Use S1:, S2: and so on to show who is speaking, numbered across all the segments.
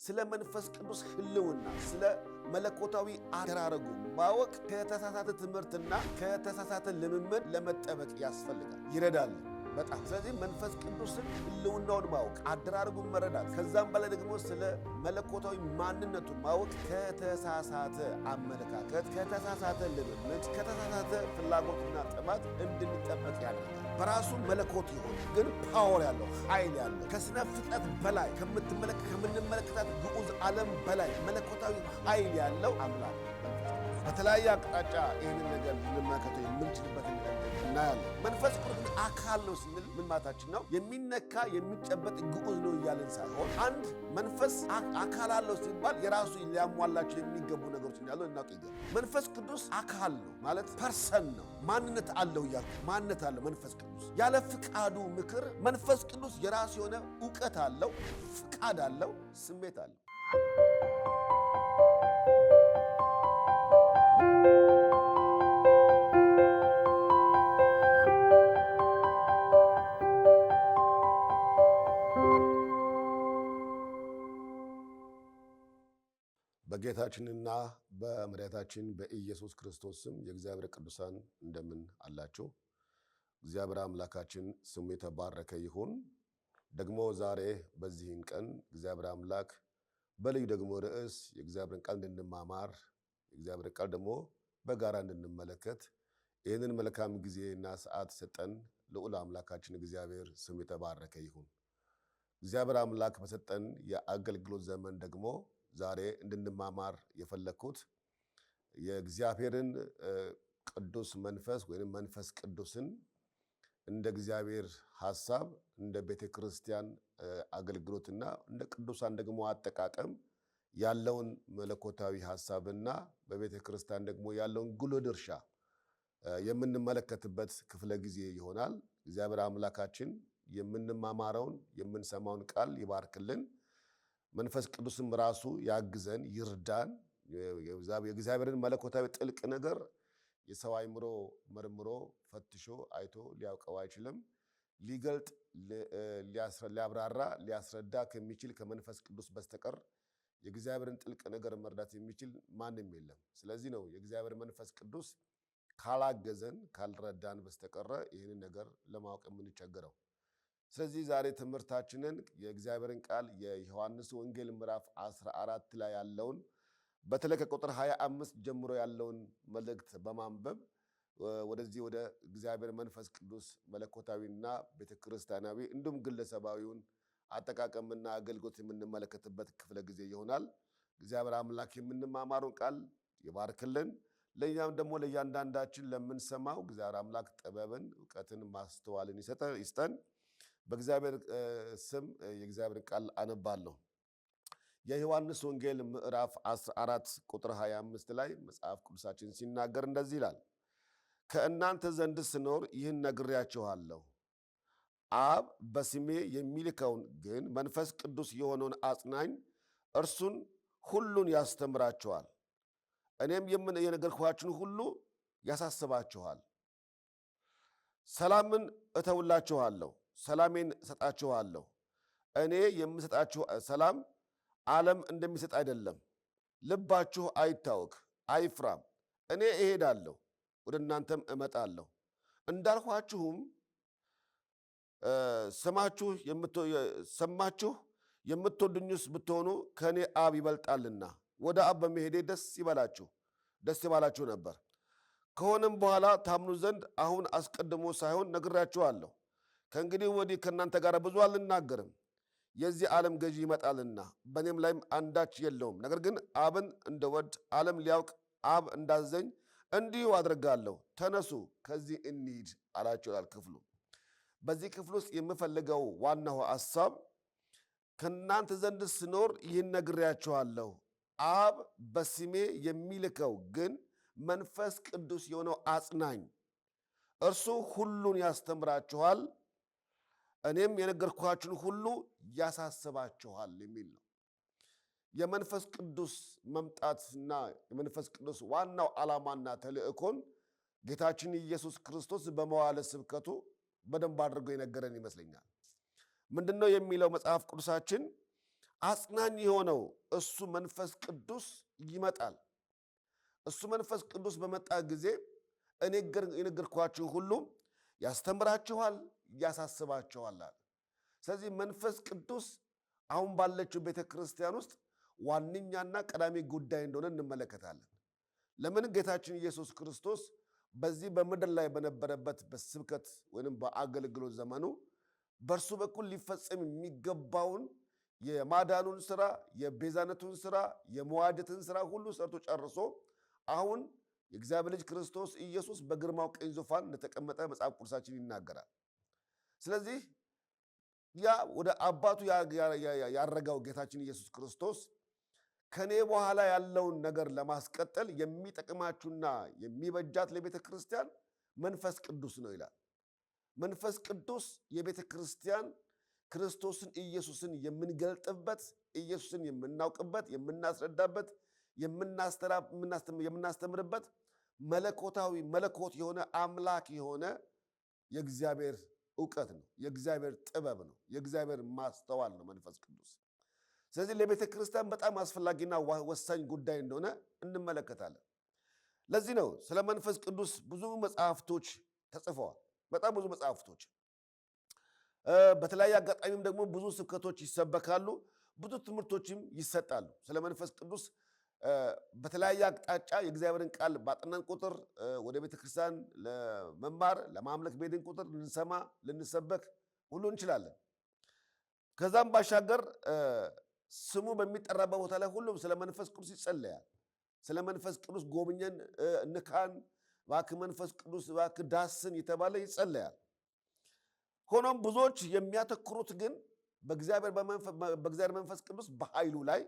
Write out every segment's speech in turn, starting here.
S1: ስለ መንፈስ ቅዱስ ህልውና ስለ መለኮታዊ አደራረጉ ማወቅ ከተሳሳተ ትምህርትና ከተሳሳተ ልምምድ ለመጠበቅ ያስፈልጋል፣ ይረዳል በጣም። ስለዚህ መንፈስ ቅዱስን ህልውናውን ማወቅ፣ አደራረጉን መረዳት፣ ከዛም በላይ ደግሞ ስለ መለኮታዊ ማንነቱ ማወቅ ከተሳሳተ አመለካከት፣ ከተሳሳተ ልምምድ፣ ከተሳሳተ ፍላጎትና ጥማት እንድንጠበቅ ያደርጋል። በራሱ መለኮት ይሆን ግን ፓወር ያለው ኃይል ያለው ከስነ ፍጥረት በላይ ከምንመለከታት ግዑዝ ዓለም በላይ መለኮታዊ ኃይል ያለው አምላክ በተለያየ አቅጣጫ ይህንን ነገር ልንመለከተው የምንችልበት እናያለን። መንፈስ ቅዱስ አካል ነው ስንል ምን ማለታችን ነው? የሚነካ የሚጨበጥ ግዑዝ ነው እያለን ሳይሆን አንድ መንፈስ አካል አለው ሲባል የራሱ ሊያሟላቸው የሚገቡ ነገሮች እንዳለው እናውቅ ይገባል። መንፈስ ቅዱስ አካል ነው ማለት ፐርሰን ነው፣ ማንነት አለው እያልኩ ማንነት አለው መንፈስ ቅዱስ። ያለ ፍቃዱ ምክር መንፈስ ቅዱስ የራሱ የሆነ እውቀት አለው፣ ፍቃድ አለው፣ ስሜት አለው። በጌታችንና በመድኃኒታችን በኢየሱስ ክርስቶስ ስም የእግዚአብሔር ቅዱሳን እንደምን አላችሁ? እግዚአብሔር አምላካችን ስሙ የተባረከ ይሁን። ደግሞ ዛሬ በዚህን ቀን እግዚአብሔር አምላክ በልዩ ደግሞ ርዕስ የእግዚአብሔርን ቃል እንድንማማር የእግዚአብሔር ቃል ደግሞ በጋራ እንድንመለከት ይህንን መልካም ጊዜና ሰዓት ሰጠን ልዑል አምላካችን እግዚአብሔር ስሙ የተባረከ ይሁን። እግዚአብሔር አምላክ በሰጠን የአገልግሎት ዘመን ደግሞ ዛሬ እንድንማማር የፈለኩት የእግዚአብሔርን ቅዱስ መንፈስ ወይም መንፈስ ቅዱስን እንደ እግዚአብሔር ሐሳብ እንደ ቤተክርስቲያን አገልግሎትና እንደ ቅዱሳን ደግሞ አጠቃቀም ያለውን መለኮታዊ ሐሳብና በቤተክርስቲያን ደግሞ ያለውን ጉልህ ድርሻ የምንመለከትበት ክፍለ ጊዜ ይሆናል። እግዚአብሔር አምላካችን የምንማማረውን የምንሰማውን ቃል ይባርክልን። መንፈስ ቅዱስም ራሱ ያግዘን ይርዳን። የእግዚአብሔርን መለኮታዊ ጥልቅ ነገር የሰው አእምሮ መርምሮ ፈትሾ አይቶ ሊያውቀው አይችልም። ሊገልጥ ሊያብራራ ሊያስረዳ ከሚችል ከመንፈስ ቅዱስ በስተቀር የእግዚአብሔርን ጥልቅ ነገር መርዳት የሚችል ማንም የለም። ስለዚህ ነው የእግዚአብሔር መንፈስ ቅዱስ ካላገዘን ካልረዳን በስተቀር ይህንን ነገር ለማወቅ የምንቸገረው። ስለዚህ ዛሬ ትምህርታችንን የእግዚአብሔርን ቃል የዮሐንስ ወንጌል ምዕራፍ 14 ላይ ያለውን በተለይ ከቁጥር 25 ጀምሮ ያለውን መልእክት በማንበብ ወደዚህ ወደ እግዚአብሔር መንፈስ ቅዱስ መለኮታዊና ቤተክርስቲያናዊ እንዲሁም ግለሰባዊውን አጠቃቀምና አገልግሎት የምንመለከትበት ክፍለ ጊዜ ይሆናል። እግዚአብሔር አምላክ የምንማማሩን ቃል ይባርክልን። ለእኛም ደግሞ ለእያንዳንዳችን ለምንሰማው እግዚአብሔር አምላክ ጥበብን፣ እውቀትን፣ ማስተዋልን ይስጠን። በእግዚአብሔር ስም የእግዚአብሔር ቃል አነባለሁ። የዮሐንስ ወንጌል ምዕራፍ 14 ቁጥር 25 ላይ መጽሐፍ ቅዱሳችን ሲናገር እንደዚህ ይላል። ከእናንተ ዘንድ ስኖር ይህን ነግሬያችኋለሁ፣ አብ በስሜ የሚልከውን ግን መንፈስ ቅዱስ የሆነውን አጽናኝ እርሱን ሁሉን ያስተምራችኋል፣ እኔም የነገርኳችሁን ሁሉ ያሳስባችኋል። ሰላምን እተውላችኋለሁ፣ ሰላሜን እሰጣችኋለሁ። እኔ የምሰጣችሁ ሰላም ዓለም እንደሚሰጥ አይደለም። ልባችሁ አይታወክ አይፍራም። እኔ እሄዳለሁ ወደ እናንተም እመጣለሁ። እንዳልኋችሁም ሰማችሁ የምትወዱኝስ ብትሆኑ ከእኔ አብ ይበልጣልና ወደ አብ በመሄዴ ደስ ይባላችሁ ነበር። ከሆነም በኋላ ታምኑ ዘንድ አሁን አስቀድሞ ሳይሆን ነግራችኋለሁ። ከእንግዲህ ወዲህ ከእናንተ ጋር ብዙ አልናገርም፣ የዚህ ዓለም ገዢ ይመጣልና በእኔም ላይም አንዳች የለውም። ነገር ግን አብን እንደወድ ዓለም ሊያውቅ አብ እንዳዘኝ እንዲሁ አድርጋለሁ። ተነሱ ከዚህ እንሂድ አላቸው ይላል ክፍሉ። በዚህ ክፍል ውስጥ የምፈልገው ዋናው ሐሳብ ከእናንተ ዘንድ ስኖር ይህን ነግሬያችኋለሁ፣ አብ በስሜ የሚልከው ግን መንፈስ ቅዱስ የሆነው አጽናኝ እርሱ ሁሉን ያስተምራችኋል፣ እኔም የነገርኳችሁን ሁሉ ያሳስባችኋል የሚል ነው። የመንፈስ ቅዱስ መምጣትና የመንፈስ ቅዱስ ዋናው ዓላማና ተልእኮን ጌታችን ኢየሱስ ክርስቶስ በመዋዕለ ስብከቱ በደንብ አድርጎ የነገረን ይመስለኛል። ምንድነው የሚለው መጽሐፍ ቅዱሳችን? አጽናኝ የሆነው እሱ መንፈስ ቅዱስ ይመጣል። እሱ መንፈስ ቅዱስ በመጣ ጊዜ እኔ የነገርኳችሁ ሁሉ ያስተምራችኋል፣ ያሳስባችኋል አለ። ስለዚህ መንፈስ ቅዱስ አሁን ባለችው ቤተ ክርስቲያን ውስጥ ዋነኛና ቀዳሚ ጉዳይ እንደሆነ እንመለከታለን። ለምን ጌታችን ኢየሱስ ክርስቶስ በዚህ በምድር ላይ በነበረበት በስብከት ወይም በአገልግሎት ዘመኑ በእርሱ በኩል ሊፈጸም የሚገባውን የማዳኑን ስራ፣ የቤዛነቱን ስራ፣ የመዋጀትን ስራ ሁሉ ሰርቶ ጨርሶ አሁን የእግዚአብሔር ልጅ ክርስቶስ ኢየሱስ በግርማው ቀኝ ዙፋን እንደተቀመጠ መጽሐፍ ቅዱሳችን ይናገራል። ስለዚህ ያ ወደ አባቱ ያረጋው ጌታችን ኢየሱስ ክርስቶስ ከኔ በኋላ ያለውን ነገር ለማስቀጠል የሚጠቅማችሁና የሚበጃት ለቤተ ክርስቲያን መንፈስ ቅዱስ ነው ይላል። መንፈስ ቅዱስ የቤተ ክርስቲያን ክርስቶስን ኢየሱስን የምንገልጥበት፣ ኢየሱስን የምናውቅበት፣ የምናስረዳበት፣ የምናስተምርበት መለኮት የሆነ አምላክ የሆነ የእግዚአብሔር እውቀት ነው፣ የእግዚአብሔር ጥበብ ነው፣ የእግዚአብሔር ማስተዋል ነው መንፈስ ቅዱስ። ስለዚህ ለቤተ ክርስቲያን በጣም አስፈላጊና ወሳኝ ጉዳይ እንደሆነ እንመለከታለን። ለዚህ ነው ስለ መንፈስ ቅዱስ ብዙ መጽሐፍቶች ተጽፈዋል። በጣም ብዙ መጽሐፍቶች፣ በተለያየ አጋጣሚም ደግሞ ብዙ ስብከቶች ይሰበካሉ፣ ብዙ ትምህርቶችም ይሰጣሉ። ስለ መንፈስ ቅዱስ በተለያየ አቅጣጫ የእግዚአብሔርን ቃል ባጠናን ቁጥር ወደ ቤተ ክርስቲያን ለመማር ለማምለክ በሄድን ቁጥር ልንሰማ ልንሰበክ ሁሉ እንችላለን። ከዛም ባሻገር ስሙ በሚጠራበት ቦታ ላይ ሁሉም ስለ መንፈስ ቅዱስ ይጸለያል። ስለ መንፈስ ቅዱስ ጎብኘን፣ ንካን፣ እባክህ መንፈስ ቅዱስ እባክህ ዳስን የተባለ ይጸለያል። ሆኖም ብዙዎች የሚያተኩሩት ግን በእግዚአብሔር መንፈስ ቅዱስ በኃይሉ ላይ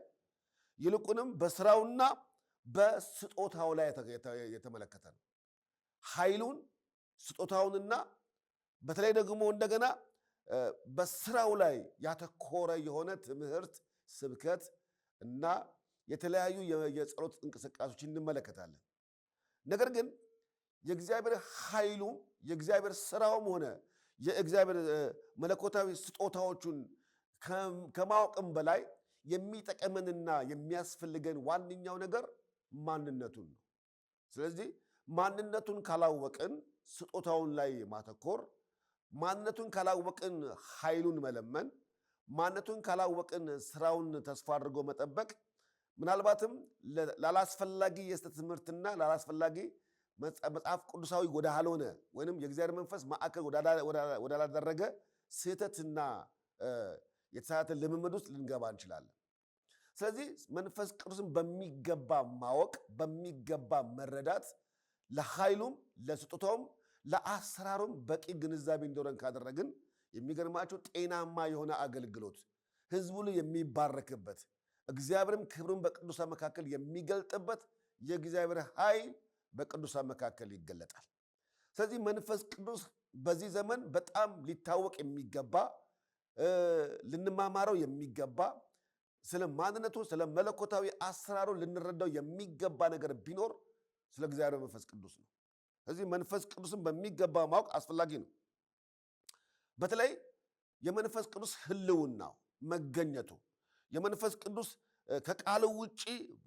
S1: ይልቁንም በስራውና በስጦታው ላይ የተመለከተ ነው። ኃይሉን፣ ስጦታውንና በተለይ ደግሞ እንደገና በስራው ላይ ያተኮረ የሆነ ትምህርት፣ ስብከት እና የተለያዩ የጸሎት እንቅስቃሴዎች እንመለከታለን። ነገር ግን የእግዚአብሔር ኃይሉም የእግዚአብሔር ስራውም ሆነ የእግዚአብሔር መለኮታዊ ስጦታዎቹን ከማወቅም በላይ የሚጠቀመንና የሚያስፈልገን ዋነኛው ነገር ማንነቱን ነው። ስለዚህ ማንነቱን ካላወቅን ስጦታውን ላይ ማተኮር፣ ማንነቱን ካላወቅን ኃይሉን መለመን፣ ማንነቱን ካላወቅን ስራውን ተስፋ አድርጎ መጠበቅ ምናልባትም ላላስፈላጊ የስህተት ትምህርትና ላላስፈላጊ መጽሐፍ ቅዱሳዊ ወዳልሆነ ወይም የእግዚአብሔር መንፈስ ማዕከል ወዳላደረገ ስህተትና የተሳሳተ ልምምድ ውስጥ ልንገባ እንችላለን። ስለዚህ መንፈስ ቅዱስን በሚገባ ማወቅ፣ በሚገባ መረዳት ለኃይሉም ለስጦታውም ለአሰራሩም በቂ ግንዛቤ እንዲኖረን ካደረግን የሚገርማቸው ጤናማ የሆነ አገልግሎት ህዝቡ የሚባረክበት እግዚአብሔርም ክብሩን በቅዱሳን መካከል የሚገልጥበት የእግዚአብሔር ኃይል በቅዱሳን መካከል ይገለጣል። ስለዚህ መንፈስ ቅዱስ በዚህ ዘመን በጣም ሊታወቅ የሚገባ ልንማማረው የሚገባ ስለ ማንነቱ ስለ መለኮታዊ አሰራሩ ልንረዳው የሚገባ ነገር ቢኖር ስለ እግዚአብሔር መንፈስ ቅዱስ ነው። ስለዚህ መንፈስ ቅዱስን በሚገባ ማወቅ አስፈላጊ ነው። በተለይ የመንፈስ ቅዱስ ህልውናው መገኘቱ የመንፈስ ቅዱስ ከቃሉ ውጪ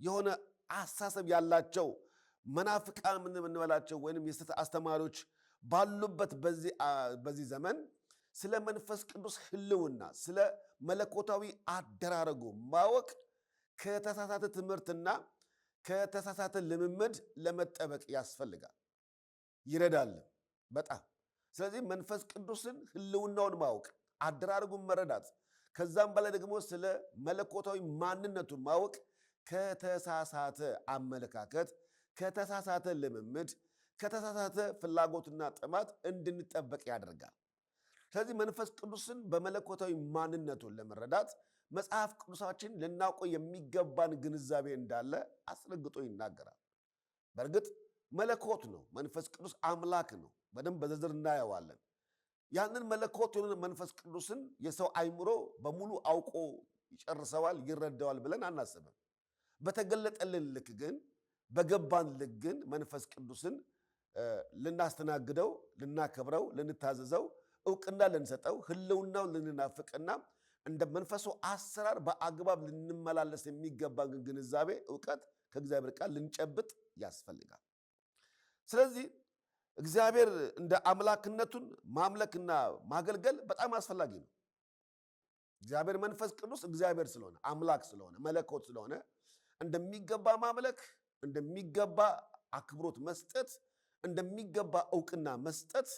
S1: የሆነ አሳሰብ ያላቸው መናፍቃን የምንበላቸው ወይም የስህተት አስተማሪዎች ባሉበት በዚህ ዘመን ስለ መንፈስ ቅዱስ ህልውና ስለ መለኮታዊ አደራረጉ ማወቅ ከተሳሳተ ትምህርትና ከተሳሳተ ልምምድ ለመጠበቅ ያስፈልጋል፣ ይረዳል በጣም። ስለዚህ መንፈስ ቅዱስን ህልውናውን ማወቅ፣ አደራረጉን መረዳት፣ ከዛም በላይ ደግሞ ስለ መለኮታዊ ማንነቱ ማወቅ ከተሳሳተ አመለካከት፣ ከተሳሳተ ልምምድ፣ ከተሳሳተ ፍላጎትና ጥማት እንድንጠበቅ ያደርጋል። ስለዚህ መንፈስ ቅዱስን በመለኮታዊ ማንነቱን ለመረዳት መጽሐፍ ቅዱሳችን ልናውቀው የሚገባን ግንዛቤ እንዳለ አስረግጦ ይናገራል። በእርግጥ መለኮት ነው፣ መንፈስ ቅዱስ አምላክ ነው። በደንብ በዝርዝር እናየዋለን። ያንን መለኮት የሆነ መንፈስ ቅዱስን የሰው አይምሮ በሙሉ አውቆ ይጨርሰዋል፣ ይረዳዋል ብለን አናስብም። በተገለጠልን ልክ ግን በገባን ልክ ግን መንፈስ ቅዱስን ልናስተናግደው፣ ልናከብረው፣ ልንታዘዘው፣ እውቅና ልንሰጠው፣ ህልውናውን ልንናፍቅና እንደ መንፈሱ አሰራር በአግባብ ልንመላለስ የሚገባን ግንዛቤ ዕውቀት ከእግዚአብሔር ቃል ልንጨብጥ ያስፈልጋል። ስለዚህ እግዚአብሔር እንደ አምላክነቱን ማምለክና ማገልገል በጣም አስፈላጊ ነው። እግዚአብሔር መንፈስ ቅዱስ እግዚአብሔር ስለሆነ አምላክ ስለሆነ መለኮት ስለሆነ እንደሚገባ ማምለክ፣ እንደሚገባ አክብሮት መስጠት፣ እንደሚገባ ዕውቅና መስጠት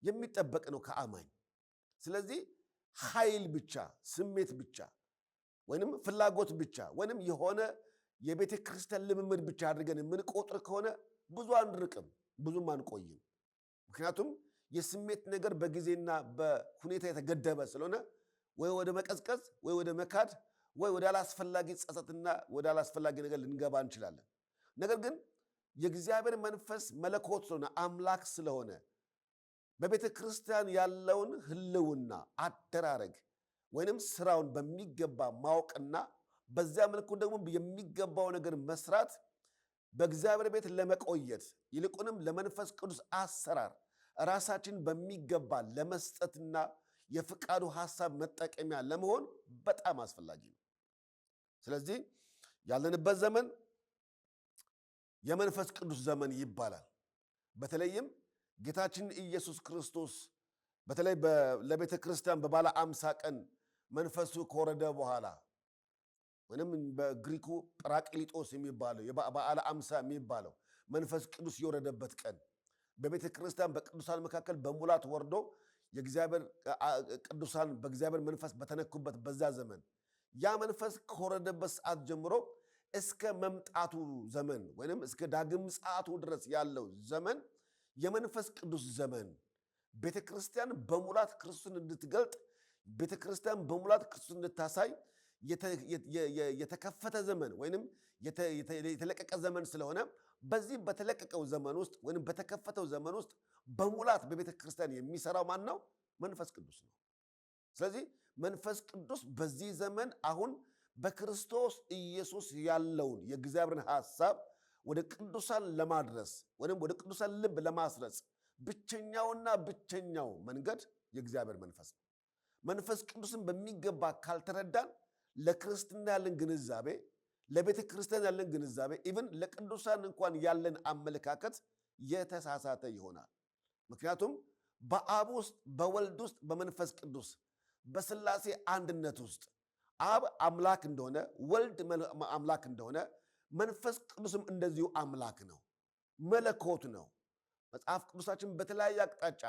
S1: የሚጠበቅ ነው ከአማኝ። ስለዚህ ኃይል ብቻ ስሜት ብቻ ወይንም ፍላጎት ብቻ ወይንም የሆነ የቤተ ክርስቲያን ልምምድ ብቻ አድርገን የምንቆጥር ከሆነ ብዙ አንርቅም፣ ብዙም አንቆይም። ምክንያቱም የስሜት ነገር በጊዜና በሁኔታ የተገደበ ስለሆነ ወይ ወደ መቀዝቀዝ ወይ ወደ መካድ ወይ ወደ አላስፈላጊ ጸጸትና ወደ አላስፈላጊ ነገር ልንገባ እንችላለን። ነገር ግን የእግዚአብሔር መንፈስ መለኮት ስለሆነ አምላክ ስለሆነ በቤተ ክርስቲያን ያለውን ህልውና አደራረግ ወይንም ስራውን በሚገባ ማወቅና በዚያ መልኩ ደግሞ የሚገባው ነገር መስራት በእግዚአብሔር ቤት ለመቆየት ይልቁንም ለመንፈስ ቅዱስ አሰራር ራሳችን በሚገባ ለመስጠትና የፍቃዱ ሐሳብ መጠቀሚያ ለመሆን በጣም አስፈላጊ ነው። ስለዚህ ያለንበት ዘመን የመንፈስ ቅዱስ ዘመን ይባላል። በተለይም ጌታችን ኢየሱስ ክርስቶስ በተለይ ለቤተ ክርስቲያን በባለ 50 ቀን መንፈሱ ከወረደ በኋላ ወይንም በግሪኩ ጰራቅሊጦስ የሚባለው በዓለ 50 የሚባለው መንፈስ ቅዱስ የወረደበት ቀን በቤተ ክርስቲያን በቅዱሳን መካከል በሙላት ወርዶ የእግዚአብሔር ቅዱሳን በእግዚአብሔር መንፈስ በተነኩበት በዛ ዘመን ያ መንፈስ ከወረደበት ሰዓት ጀምሮ እስከ መምጣቱ ዘመን ወይንም እስከ ዳግም ምጽአቱ ድረስ ያለው ዘመን የመንፈስ ቅዱስ ዘመን ቤተ ክርስቲያን በሙላት ክርስቶስን እንድትገልጥ ቤተ ክርስቲያን በሙላት ክርስቶስን እንድታሳይ የተከፈተ ዘመን ወይንም የተለቀቀ ዘመን ስለሆነ በዚህ በተለቀቀው ዘመን ውስጥ ወይንም በተከፈተው ዘመን ውስጥ በሙላት በቤተ ክርስቲያን የሚሰራው ማን ነው? መንፈስ ቅዱስ ነው። ስለዚህ መንፈስ ቅዱስ በዚህ ዘመን አሁን በክርስቶስ ኢየሱስ ያለውን የእግዚአብሔርን ሐሳብ ወደ ቅዱሳን ለማድረስ ወይም ወደ ቅዱሳን ልብ ለማስረጽ ብቸኛውና ብቸኛው መንገድ የእግዚአብሔር መንፈስ ነው። መንፈስ ቅዱስን በሚገባ ካልተረዳን ለክርስትና ያለን ግንዛቤ፣ ለቤተ ክርስቲያን ያለን ግንዛቤ፣ ኢቭን ለቅዱሳን እንኳን ያለን አመለካከት የተሳሳተ ይሆናል። ምክንያቱም በአብ ውስጥ በወልድ ውስጥ በመንፈስ ቅዱስ በሥላሴ አንድነት ውስጥ አብ አምላክ እንደሆነ ወልድ አምላክ እንደሆነ መንፈስ ቅዱስም እንደዚሁ አምላክ ነው፣ መለኮት ነው። መጽሐፍ ቅዱሳችን በተለያየ አቅጣጫ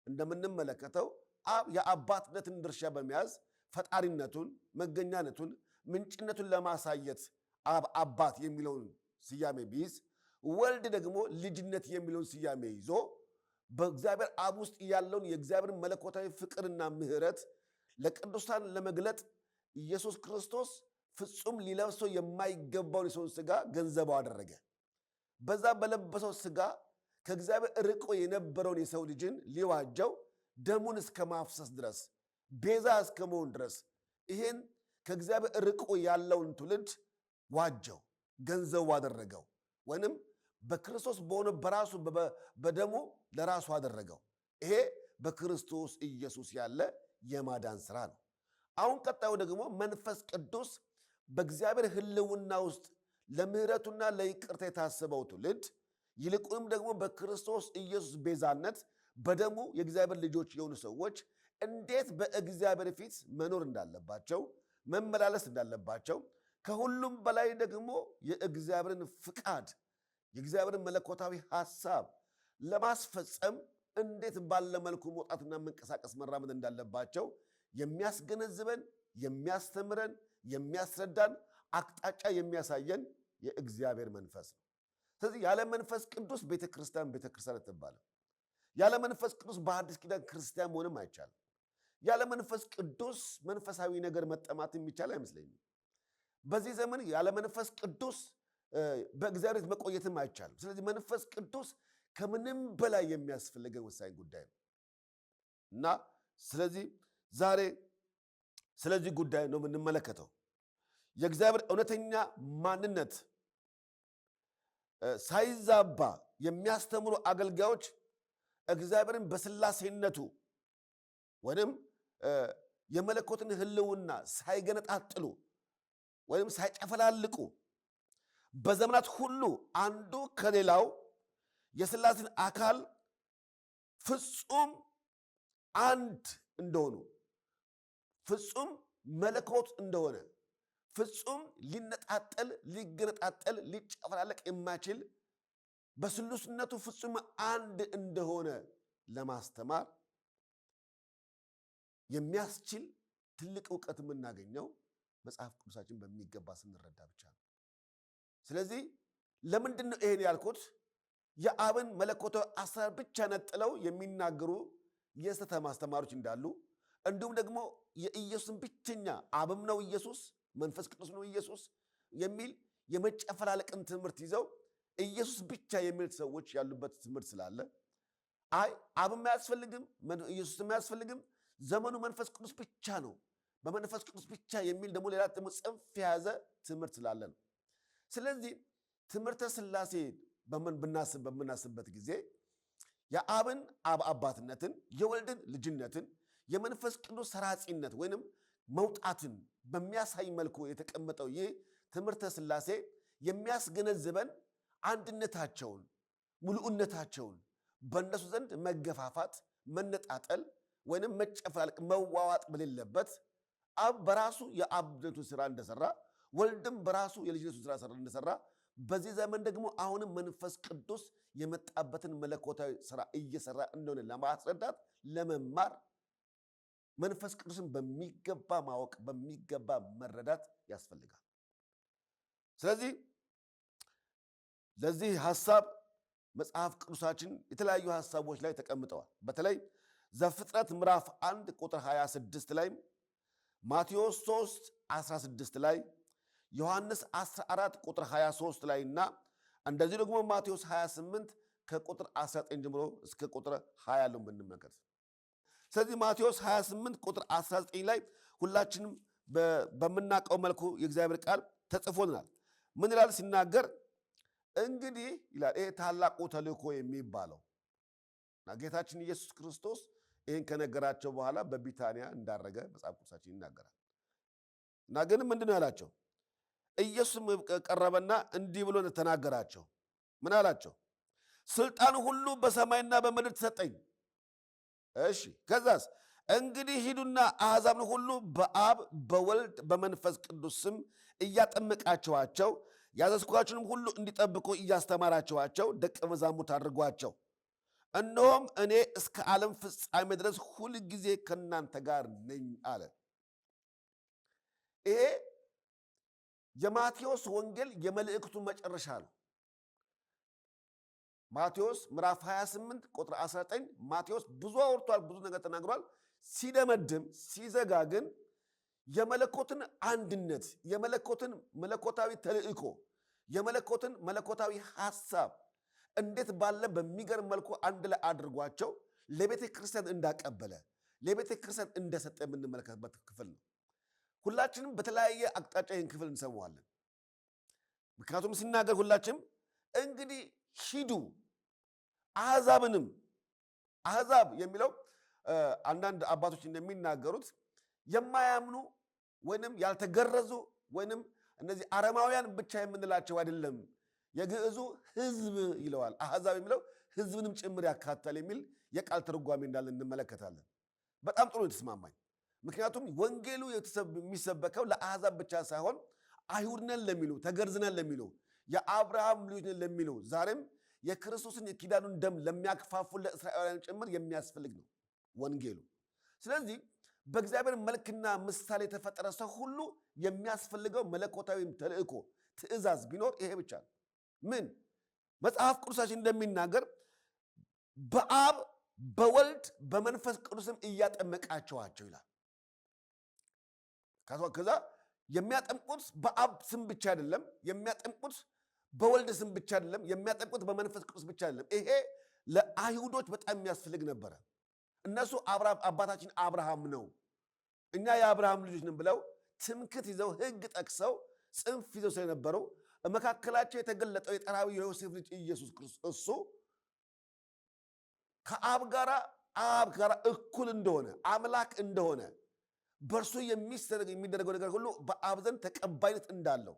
S1: እንደምንመለከተው አብ የአባትነትን ድርሻ በመያዝ ፈጣሪነቱን፣ መገኛነቱን፣ ምንጭነቱን ለማሳየት አብ አባት የሚለውን ስያሜ ቢይዝ፣ ወልድ ደግሞ ልጅነት የሚለውን ስያሜ ይዞ በእግዚአብሔር አብ ውስጥ ያለውን የእግዚአብሔር መለኮታዊ ፍቅርና ምሕረት ለቅዱሳን ለመግለጥ ኢየሱስ ክርስቶስ ፍጹም ሊለብሰው የማይገባውን የሰውን ሥጋ ገንዘቡ አደረገ። በዛ በለበሰው ሥጋ ከእግዚአብሔር ርቆ የነበረውን የሰው ልጅን ሊዋጀው ደሙን እስከ ማፍሰስ ድረስ ቤዛ እስከ መሆን ድረስ ይሄን ከእግዚአብሔር ርቆ ያለውን ትውልድ ዋጀው፣ ገንዘቡ አደረገው፣ ወይንም በክርስቶስ በሆነ በራሱ በደሙ ለራሱ አደረገው። ይሄ በክርስቶስ ኢየሱስ ያለ የማዳን ሥራ ነው። አሁን ቀጣዩ ደግሞ መንፈስ ቅዱስ በእግዚአብሔር ሕልውና ውስጥ ለምሕረቱና ለይቅርታ የታሰበው ትውልድ ይልቁንም ደግሞ በክርስቶስ ኢየሱስ ቤዛነት በደሙ የእግዚአብሔር ልጆች የሆኑ ሰዎች እንዴት በእግዚአብሔር ፊት መኖር እንዳለባቸው መመላለስ እንዳለባቸው ከሁሉም በላይ ደግሞ የእግዚአብሔርን ፍቃድ የእግዚአብሔርን መለኮታዊ ሐሳብ ለማስፈጸም እንዴት ባለ መልኩ መውጣትና መንቀሳቀስ መራመድ እንዳለባቸው የሚያስገነዝበን፣ የሚያስተምረን፣ የሚያስረዳን አቅጣጫ የሚያሳየን የእግዚአብሔር መንፈስ ነው። ስለዚህ ያለ መንፈስ ቅዱስ ቤተክርስቲያን አትባልም። ያለ መንፈስ ቅዱስ በአዲስ ኪዳን ክርስቲያን መሆንም አይቻልም። ያለ መንፈስ ቅዱስ መንፈሳዊ ነገር መጠማት የሚቻል አይመስለኝም። በዚህ ዘመን ያለ መንፈስ ቅዱስ በእግዚአብሔር መቆየትም አይቻልም። ስለዚህ መንፈስ ቅዱስ ከምንም በላይ የሚያስፈልገን ወሳኝ ጉዳይ ነው እና ስለዚህ ዛሬ ስለዚህ ጉዳይ ነው የምንመለከተው። የእግዚአብሔር እውነተኛ ማንነት ሳይዛባ የሚያስተምሩ አገልጋዮች እግዚአብሔርን በሥላሴነቱ ወይም የመለኮትን ህልውና ሳይገነጣጥሉ ወይም ሳይጨፈላልቁ በዘመናት ሁሉ አንዱ ከሌላው የሥላሴን አካል ፍጹም አንድ እንደሆኑ ፍጹም መለኮት እንደሆነ ፍጹም ሊነጣጠል ሊገነጣጠል ሊጨፈላለቅ የማይችል በስሉስነቱ ፍጹም አንድ እንደሆነ ለማስተማር የሚያስችል ትልቅ ዕውቀት የምናገኘው መጽሐፍ ቅዱሳችን በሚገባ ስንረዳ ብቻ ነው። ስለዚህ ለምንድን ነው ይሄን ያልኩት? የአብን መለኮታዊ አሰራር ብቻ ነጥለው የሚናገሩ የስህተት አስተማሪዎች እንዳሉ፣ እንዲሁም ደግሞ የኢየሱስን ብቸኛ አብም ነው ኢየሱስ መንፈስ ቅዱስ ነው ኢየሱስ የሚል የመጨፈላለቅን ትምህርት ይዘው ኢየሱስ ብቻ የሚል ሰዎች ያሉበት ትምህርት ስላለ አይ አብም አያስፈልግም ኢየሱስም አያስፈልግም ዘመኑ መንፈስ ቅዱስ ብቻ ነው በመንፈስ ቅዱስ ብቻ የሚል ደግሞ ሌላ ደግሞ ጽንፍ የያዘ ትምህርት ስላለ ነው። ስለዚህ ትምህርተ ሥላሴ በምናስብበት ጊዜ የአብን አባትነትን፣ የወልድን ልጅነትን፣ የመንፈስ ቅዱስ ሰራጺነት ወይንም መውጣትን በሚያሳይ መልኩ የተቀመጠው ይህ ትምህርተ ሥላሴ የሚያስገነዝበን አንድነታቸውን፣ ሙሉእነታቸውን በእነሱ ዘንድ መገፋፋት፣ መነጣጠል ወይንም መጨፈላለቅ፣ መዋዋጥ በሌለበት አብ በራሱ የአብነቱን ስራ እንደሰራ ወልድም በራሱ የልጅነቱን ስራ እንደሰራ በዚህ ዘመን ደግሞ አሁንም መንፈስ ቅዱስ የመጣበትን መለኮታዊ ስራ እየሰራ እንደሆነ ለማስረዳት ለመማር መንፈስ ቅዱስን በሚገባ ማወቅ በሚገባ መረዳት ያስፈልጋል። ስለዚህ ለዚህ ሐሳብ መጽሐፍ ቅዱሳችን የተለያዩ ሐሳቦች ላይ ተቀምጠዋል። በተለይ ዘፍጥረት ምዕራፍ 1 ቁጥር 26 ላይ፣ ማቴዎስ 3 16 ላይ፣ ዮሐንስ 14 ቁጥር 23 ላይ እና እንደዚህ ደግሞ ማቴዎስ 28 ከቁጥር 19 ጀምሮ እስከ ቁጥር 20 ያለውን ብንመለከት፣ ስለዚህ ማቴዎስ 28 ቁጥር 19 ላይ ሁላችንም በምናውቀው መልኩ የእግዚአብሔር ቃል ተጽፎልናል። ምን ይላል ሲናገር? እንግዲህ ይላል ይሄ ታላቁ ተልእኮ የሚባለው እና ጌታችን ኢየሱስ ክርስቶስ ይህን ከነገራቸው በኋላ በቢታንያ እንዳረገ መጽሐፍ ቅዱሳችን ይናገራል። እና ግን ምንድን ነው ያላቸው? ኢየሱስም ቀረበና እንዲህ ብሎ ተናገራቸው። ምን አላቸው? ስልጣን ሁሉ በሰማይና በምድር ተሰጠኝ። እሺ ከዛስ? እንግዲህ ሂዱና አሕዛብን ሁሉ በአብ በወልድ በመንፈስ ቅዱስ ስም እያጠመቃችኋቸው ያዘዝኳችሁንም ሁሉ እንዲጠብቁ እያስተማራችኋቸው ደቀ መዛሙርት አድርጓቸው። እነሆም እኔ እስከ ዓለም ፍጻሜ ድረስ ሁል ጊዜ ከእናንተ ጋር ነኝ አለ። ይሄ የማቴዎስ ወንጌል የመልእክቱ መጨረሻ ነው። ማቴዎስ ምዕራፍ 28 ቁጥር 19 ማቴዎስ ብዙ አውርቷል፣ ብዙ ነገር ተናግሯል። ሲደመድም ሲዘጋ ግን የመለኮትን አንድነት፣ የመለኮትን መለኮታዊ ተልእኮ፣ የመለኮትን መለኮታዊ ሐሳብ እንዴት ባለ በሚገርም መልኩ አንድ ላይ አድርጓቸው ለቤተ ክርስቲያን እንዳቀበለ ለቤተ ክርስቲያን እንደሰጠ የምንመለከትበት ክፍል ነው። ሁላችንም በተለያየ አቅጣጫ ይህን ክፍል እንሰማዋለን። ምክንያቱም ሲናገር ሁላችንም እንግዲህ ሂዱ አሕዛብንም፣ አሕዛብ የሚለው አንዳንድ አባቶች እንደሚናገሩት የማያምኑ ወይንም ያልተገረዙ ወይንም እነዚህ አረማውያን ብቻ የምንላቸው አይደለም። የግዕዙ ሕዝብ ይለዋል። አሕዛብ የሚለው ሕዝብንም ጭምር ያካትታል የሚል የቃል ትርጓሜ እንዳለ እንመለከታለን። በጣም ጥሩ የተስማማኝ። ምክንያቱም ወንጌሉ የሚሰበከው ለአሕዛብ ብቻ ሳይሆን አይሁድነን ለሚሉ፣ ተገርዝነን ለሚሉ፣ የአብርሃም ልጆች ነን ለሚሉ፣ ዛሬም የክርስቶስን የኪዳኑን ደም ለሚያክፋፉ ለእስራኤላውያን ጭምር የሚያስፈልግ ነው ወንጌሉ። ስለዚህ በእግዚአብሔር መልክና ምሳሌ የተፈጠረ ሰው ሁሉ የሚያስፈልገው መለኮታዊ ተልእኮ ትእዛዝ ቢኖር ይሄ ብቻ ነው። ምን? መጽሐፍ ቅዱሳችን እንደሚናገር በአብ በወልድ በመንፈስ ቅዱስም እያጠመቃቸዋቸው ይላል። ከዛ የሚያጠምቁት በአብ ስም ብቻ አይደለም፣ የሚያጠምቁት በወልድ ስም ብቻ አይደለም፣ የሚያጠምቁት በመንፈስ ቅዱስ ብቻ አይደለም። ይሄ ለአይሁዶች በጣም የሚያስፈልግ ነበረ። እነሱ አባታችን አብርሃም ነው፣ እኛ የአብርሃም ልጆች ነን ብለው ትምክት ይዘው ሕግ ጠቅሰው ጽንፍ ይዘው ስለነበረው መካከላቸው የተገለጠው የጠራዊ የዮሴፍ ልጅ ኢየሱስ ክርስቶስ እሱ ከአብ ጋር እኩል እንደሆነ አምላክ እንደሆነ በእርሱ የሚደረገው ነገር ሁሉ በአብ ዘንድ ተቀባይነት እንዳለው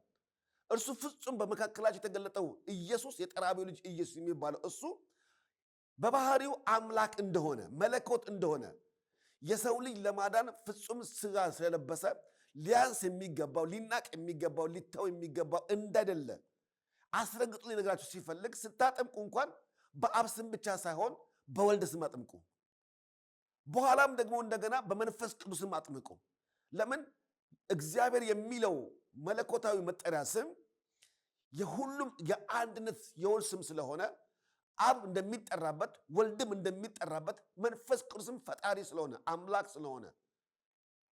S1: እርሱ ፍጹም በመካከላቸው የተገለጠው ኢየሱስ የጠራቢው ልጅ ኢየሱስ የሚባለው እሱ በባህሪው አምላክ እንደሆነ መለኮት እንደሆነ የሰው ልጅ ለማዳን ፍጹም ሥጋ ስለለበሰ ሊያንስ የሚገባው ሊናቅ የሚገባው ሊተው የሚገባው እንዳይደለ አስረግጦ ሊነግራችሁ ሲፈልግ ስታጠምቁ እንኳን በአብ ስም ብቻ ሳይሆን በወልድ ስም አጥምቁ፣ በኋላም ደግሞ እንደገና በመንፈስ ቅዱስም አጥምቁ። ለምን? እግዚአብሔር የሚለው መለኮታዊ መጠሪያ ስም የሁሉም የአንድነት የወልድ ስም ስለሆነ አብ እንደሚጠራበት ወልድም እንደሚጠራበት መንፈስ ቅዱስም ፈጣሪ ስለሆነ አምላክ ስለሆነ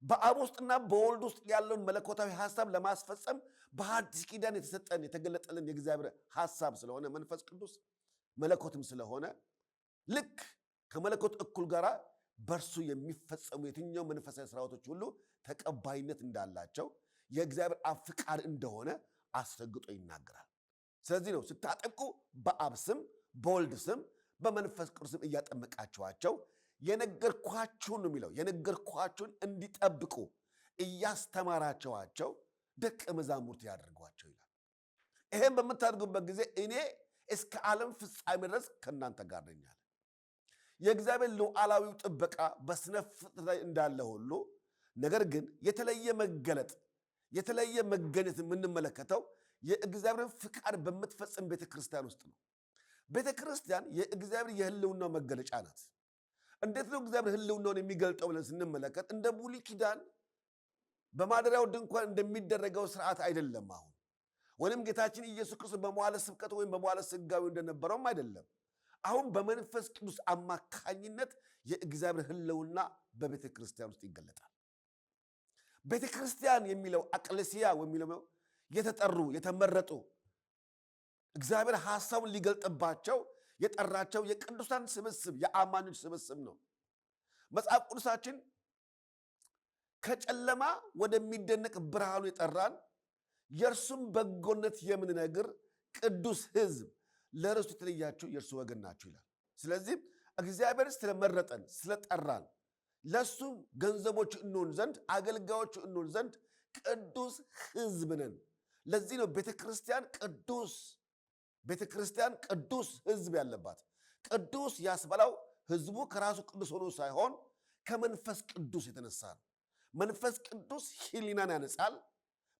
S1: በአብ ውስጥና በወልድ ውስጥ ያለውን መለኮታዊ ሐሳብ ለማስፈጸም በሐዲስ ኪዳን የተሰጠን የተገለጠልን የእግዚአብሔር ሐሳብ ስለሆነ መንፈስ ቅዱስ መለኮትም ስለሆነ ልክ ከመለኮት እኩል ጋር በእርሱ የሚፈጸሙ የትኛው መንፈሳዊ ስራዎቶች ሁሉ ተቀባይነት እንዳላቸው የእግዚአብሔር አብ ፍቃድ እንደሆነ አስረግጦ ይናገራል። ስለዚህ ነው ስታጠምቁ በአብ ስም በወልድ ስም በመንፈስ ቅዱስም እያጠመቃችኋቸው የነገርኳችሁን ነው የሚለው የነገርኳችሁን እንዲጠብቁ እያስተማራችኋቸው ደቀ መዛሙርት ያደርጓቸው ይላል። ይሄን በምታደርጉበት ጊዜ እኔ እስከ ዓለም ፍጻሜ ድረስ ከእናንተ ጋር ነኝ አለ። የእግዚአብሔር ሉዓላዊው ጥበቃ በስነ ፍጥረት ላይ እንዳለ ሁሉ ነገር ግን የተለየ መገለጥ የተለየ መገኘት የምንመለከተው የእግዚአብሔርን ፍቃድ በምትፈጽም ቤተክርስቲያን ውስጥ ነው። ቤተክርስቲያን የእግዚአብሔር የህልውናው መገለጫ ናት። እንዴት ነው እግዚአብሔር ህልውናውን የሚገልጠው ብለን ስንመለከት እንደ ብሉይ ኪዳን በማደሪያው ድንኳን እንደሚደረገው ስርዓት አይደለም። አሁን ወይም ጌታችን ኢየሱስ ክርስቶስ በመዋዕለ ስብከቱ ወይም በመዋዕለ ሥጋዌው እንደነበረውም አይደለም። አሁን በመንፈስ ቅዱስ አማካኝነት የእግዚአብሔር ህልውና በቤተ ክርስቲያን ውስጥ ይገለጣል። ቤተ ክርስቲያን የሚለው አቅለሲያ የሚለው የተጠሩ የተመረጡ እግዚአብሔር ሐሳቡን ሊገልጥባቸው የጠራቸው የቅዱሳን ስብስብ የአማኞች ስብስብ ነው። መጽሐፍ ቅዱሳችን ከጨለማ ወደሚደነቅ ብርሃኑ የጠራን የእርሱም በጎነት የምንነግር ቅዱስ ሕዝብ ለርስቱ የተለያችሁ የእርሱ ወገን ናችሁ ይላል። ስለዚህ እግዚአብሔር ስለመረጠን ስለጠራን ለእሱ ገንዘቦች እንሆን ዘንድ አገልጋዮች እንሆን ዘንድ ቅዱስ ሕዝብ ነን። ለዚህ ነው ቤተክርስቲያን ቅዱስ ሕዝብ ያለባት። ቅዱስ ያስበላው ሕዝቡ ከራሱ ቅዱስ ሆኖ ሳይሆን ከመንፈስ ቅዱስ የተነሳ ነው። መንፈስ ቅዱስ ሕሊናን ያነጻል፣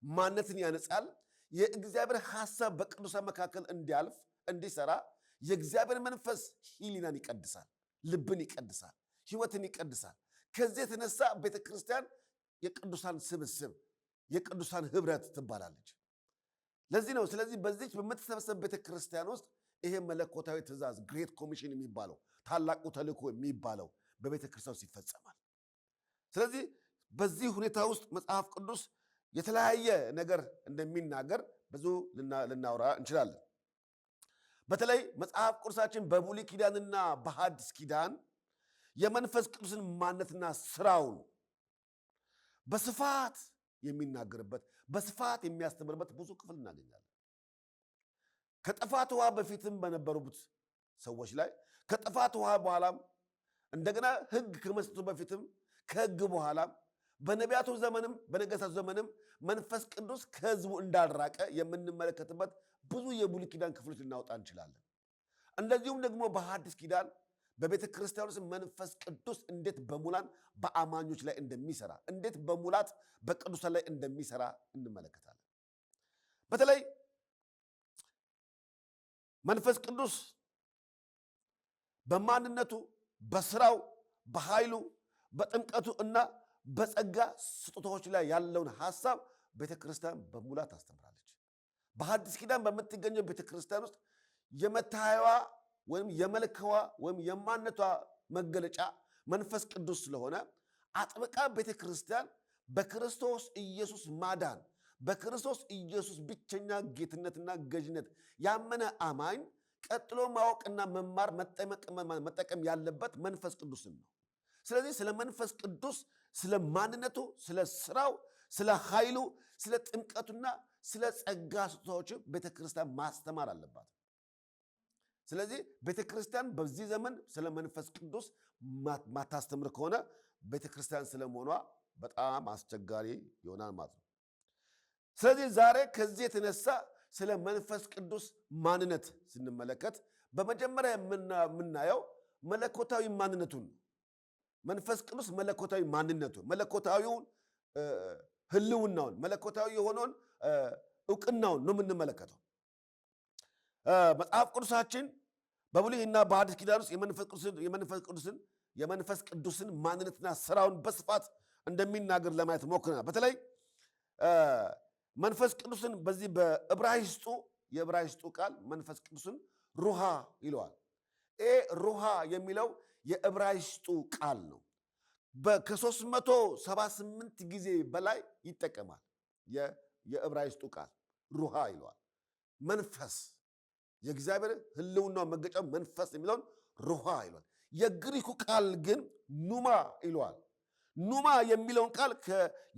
S1: ማንነትን ያነጻል። የእግዚአብሔር ሐሳብ በቅዱሳን መካከል እንዲያልፍ እንዲሰራ የእግዚአብሔር መንፈስ ሕሊናን ይቀድሳል፣ ልብን ይቀድሳል፣ ሕይወትን ይቀድሳል። ከዚህ የተነሳ ቤተክርስቲያን የቅዱሳን ስብስብ የቅዱሳን ህብረት ትባላለች። ለዚህ ነው ስለዚህ በዚች በምትሰበሰብ ቤተክርስቲያን ውስጥ ይሄ መለኮታዊ ትእዛዝ ግሬት ኮሚሽን የሚባለው ታላቁ ተልእኮ የሚባለው በቤተክርስቲያን ውስጥ ይፈጸማል። ስለዚህ በዚህ ሁኔታ ውስጥ መጽሐፍ ቅዱስ የተለያየ ነገር እንደሚናገር ብዙ ልናወራ እንችላለን። በተለይ መጽሐፍ ቅዱሳችን በብሉይ ኪዳንና በሐዲስ ኪዳን የመንፈስ ቅዱስን ማንነትና ስራውን በስፋት የሚናገርበት በስፋት የሚያስተምርበት ብዙ ክፍል እናገኛለን። ከጥፋት ውሃ በፊትም በነበሩት ሰዎች ላይ ከጥፋት ውሃ በኋላም እንደገና ሕግ ከመስጠቱ በፊትም ከሕግ በኋላም በነቢያቱ ዘመንም በነገሥታቱ ዘመንም መንፈስ ቅዱስ ከሕዝቡ እንዳልራቀ የምንመለከትበት ብዙ የብሉይ ኪዳን ክፍሎች ልናወጣ እንችላለን። እንደዚሁም ደግሞ በሐዲስ ኪዳን በቤተ ክርስቲያን ውስጥ መንፈስ ቅዱስ እንዴት በሙላት በአማኞች ላይ እንደሚሰራ እንዴት በሙላት በቅዱሳን ላይ እንደሚሰራ እንመለከታለን። በተለይ መንፈስ ቅዱስ በማንነቱ በስራው በኃይሉ በጥምቀቱ እና በጸጋ ስጦታዎች ላይ ያለውን ሐሳብ ቤተ ክርስቲያን በሙላት ታስተምራለች። በሐዲስ ኪዳን በምትገኘው ቤተ ክርስቲያን ውስጥ የመታየዋ ወይም የመልከዋ ወይም የማንነቷ መገለጫ መንፈስ ቅዱስ ስለሆነ አጥብቃ ቤተ ክርስቲያን በክርስቶስ ኢየሱስ ማዳን በክርስቶስ ኢየሱስ ብቸኛ ጌትነትና ገዥነት ያመነ አማኝ ቀጥሎ ማወቅና መማር መጠቀም ያለበት መንፈስ ቅዱስን ነው። ስለዚህ ስለ መንፈስ ቅዱስ ስለ ማንነቱ ስለ ስራው ስለ ኃይሉ ስለ ጥምቀቱና ስለ ጸጋ ስጦታዎች ቤተ ክርስቲያን ማስተማር አለባት። ስለዚህ ቤተ ክርስቲያን በዚህ ዘመን ስለ መንፈስ ቅዱስ ማታስተምር ከሆነ ቤተ ክርስቲያን ስለመሆኗ በጣም አስቸጋሪ ይሆናል ማለት ነው። ስለዚህ ዛሬ ከዚህ የተነሳ ስለ መንፈስ ቅዱስ ማንነት ስንመለከት በመጀመሪያ የምናየው መለኮታዊ ማንነቱን፣ መንፈስ ቅዱስ መለኮታዊ ማንነቱን፣ መለኮታዊውን ህልውናውን፣ መለኮታዊ የሆነውን እውቅናውን ነው የምንመለከተው። መጽሐፍ ቅዱሳችን በብሉይና በሐዲስ ኪዳን ውስጥ የመንፈስ ቅዱስን ማንነትና ስራውን በስፋት እንደሚናገር ለማየት ሞክረናል። በተለይ መንፈስ ቅዱስን በዚህ የዕብራይስጡ ቃል መንፈስ ቅዱስን ሩሃ ይለዋል። ሩሃ የሚለው የዕብራይስጡ ቃል ነው። ከ378 ጊዜ በላይ ይጠቀማል። የዕብራይስጡ ቃል ሩሃ ይለዋል። መንፈስ የእግዚአብሔር ህልውና መገጫው መንፈስ የሚለውን ሩሃ ይለዋል። የግሪኩ ቃል ግን ኑማ ይለዋል። ኑማ የሚለውን ቃል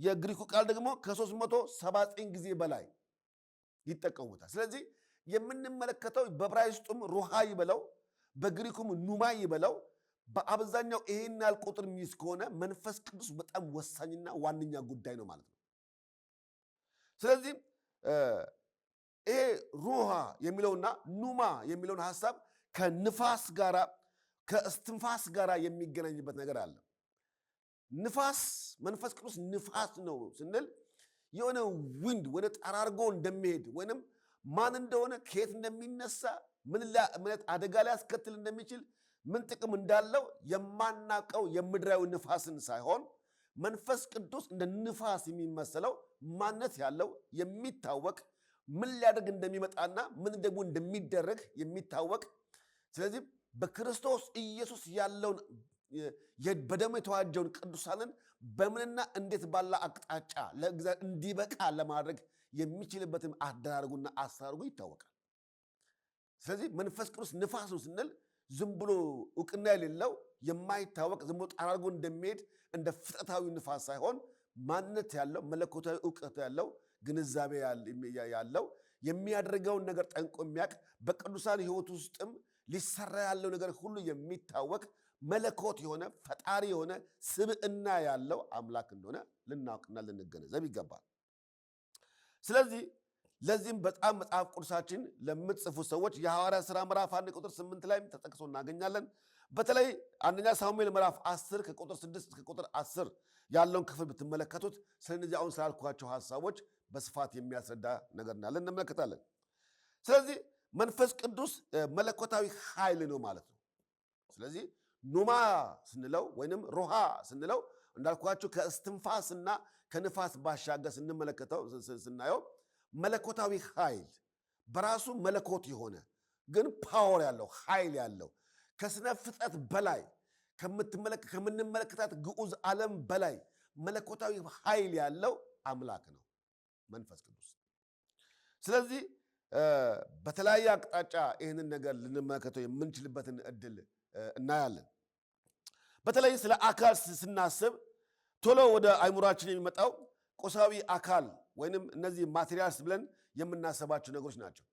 S1: የግሪኩ ቃል ደግሞ ከ379 ጊዜ በላይ ይጠቀሙታል። ስለዚህ የምንመለከተው በዕብራይስጡም ሩሃ ይበለው በግሪኩም ኑማ ይበለው በአብዛኛው ይሄን ያህል ቁጥር የሚይዝ ከሆነ መንፈስ ቅዱስ በጣም ወሳኝና ዋነኛ ጉዳይ ነው ማለት ነው። ስለዚህ ይሄ ሩሃ የሚለውና ኑማ የሚለውን ሐሳብ ከንፋስ ጋራ ከእስትንፋስ ጋር የሚገናኝበት ነገር አለ። ንፋስ መንፈስ ቅዱስ ንፋስ ነው ስንል የሆነ ዊንድ ወደ ጠራርጎ እንደሚሄድ ወይንም ማን እንደሆነ ከየት እንደሚነሳ ምን አደጋ ላይ ያስከትል እንደሚችል ምን ጥቅም እንዳለው የማናቀው የምድራዊ ንፋስን ሳይሆን መንፈስ ቅዱስ እንደ ንፋስ የሚመስለው ማንነት ያለው የሚታወቅ ምን ሊያደርግ እንደሚመጣና ምን ደግሞ እንደሚደረግ የሚታወቅ ስለዚህ በክርስቶስ ኢየሱስ ያለውን በደሙ የተዋጀውን ቅዱሳንን በምንና እንዴት ባለ አቅጣጫ ለእግዚአብሔር እንዲበቃ ለማድረግ የሚችልበትም አደራረጉና አሰራሩ ይታወቃል። ስለዚህ መንፈስ ቅዱስ ንፋስ ነው ስንል ዝም ብሎ እውቅና የሌለው የማይታወቅ ዝም ብሎ ጠራርጎ እንደሚሄድ እንደ ፍጥረታዊ ንፋስ ሳይሆን ማንነት ያለው መለኮታዊ እውቀት ያለው ግንዛቤ ያለው የሚያደርገውን ነገር ጠንቆ የሚያውቅ በቅዱሳን ሕይወት ውስጥም ሊሰራ ያለው ነገር ሁሉ የሚታወቅ መለኮት የሆነ ፈጣሪ የሆነ ስብዕና ያለው አምላክ እንደሆነ ልናውቅና ልንገነዘብ ይገባል። ስለዚህ ለዚህም በጣም መጽሐፍ ቅዱሳችን ለምትጽፉ ሰዎች የሐዋርያት ሥራ ምዕራፍ 1 ቁጥር 8 ላይ ተጠቅሶ እናገኛለን። በተለይ አንደኛ ሳሙኤል ምዕራፍ 10 ከቁጥር 6 እስከ ቁጥር 10 ያለውን ክፍል ብትመለከቱት ስለዚህ አሁን ስላልኳቸው ሐሳቦች በስፋት የሚያስረዳ ነገር እንዳለ እንመለከታለን። ስለዚህ መንፈስ ቅዱስ መለኮታዊ ኃይል ነው ማለት ነው። ስለዚህ ኑማ ስንለው ወይንም ሩሃ ስንለው እንዳልኳቸው ከእስትንፋስና ከንፋስ ባሻገር ስንመለከተው ስናየው መለኮታዊ ኃይል በራሱ መለኮት የሆነ ግን ፓወር ያለው ኃይል ያለው ከስነ ፍጥረት በላይ ከምንመለከታት ግዑዝ ዓለም በላይ መለኮታዊ ኃይል ያለው አምላክ ነው መንፈስ ቅዱስ። ስለዚህ በተለያየ አቅጣጫ ይህንን ነገር ልንመለከተው የምንችልበትን እድል እናያለን። በተለይ ስለ አካል ስናስብ ቶሎ ወደ አይምሯችን የሚመጣው ቁሳዊ አካል ወይንም እነዚህ ማቴሪያልስ ብለን የምናስባቸው ነገሮች ናቸው።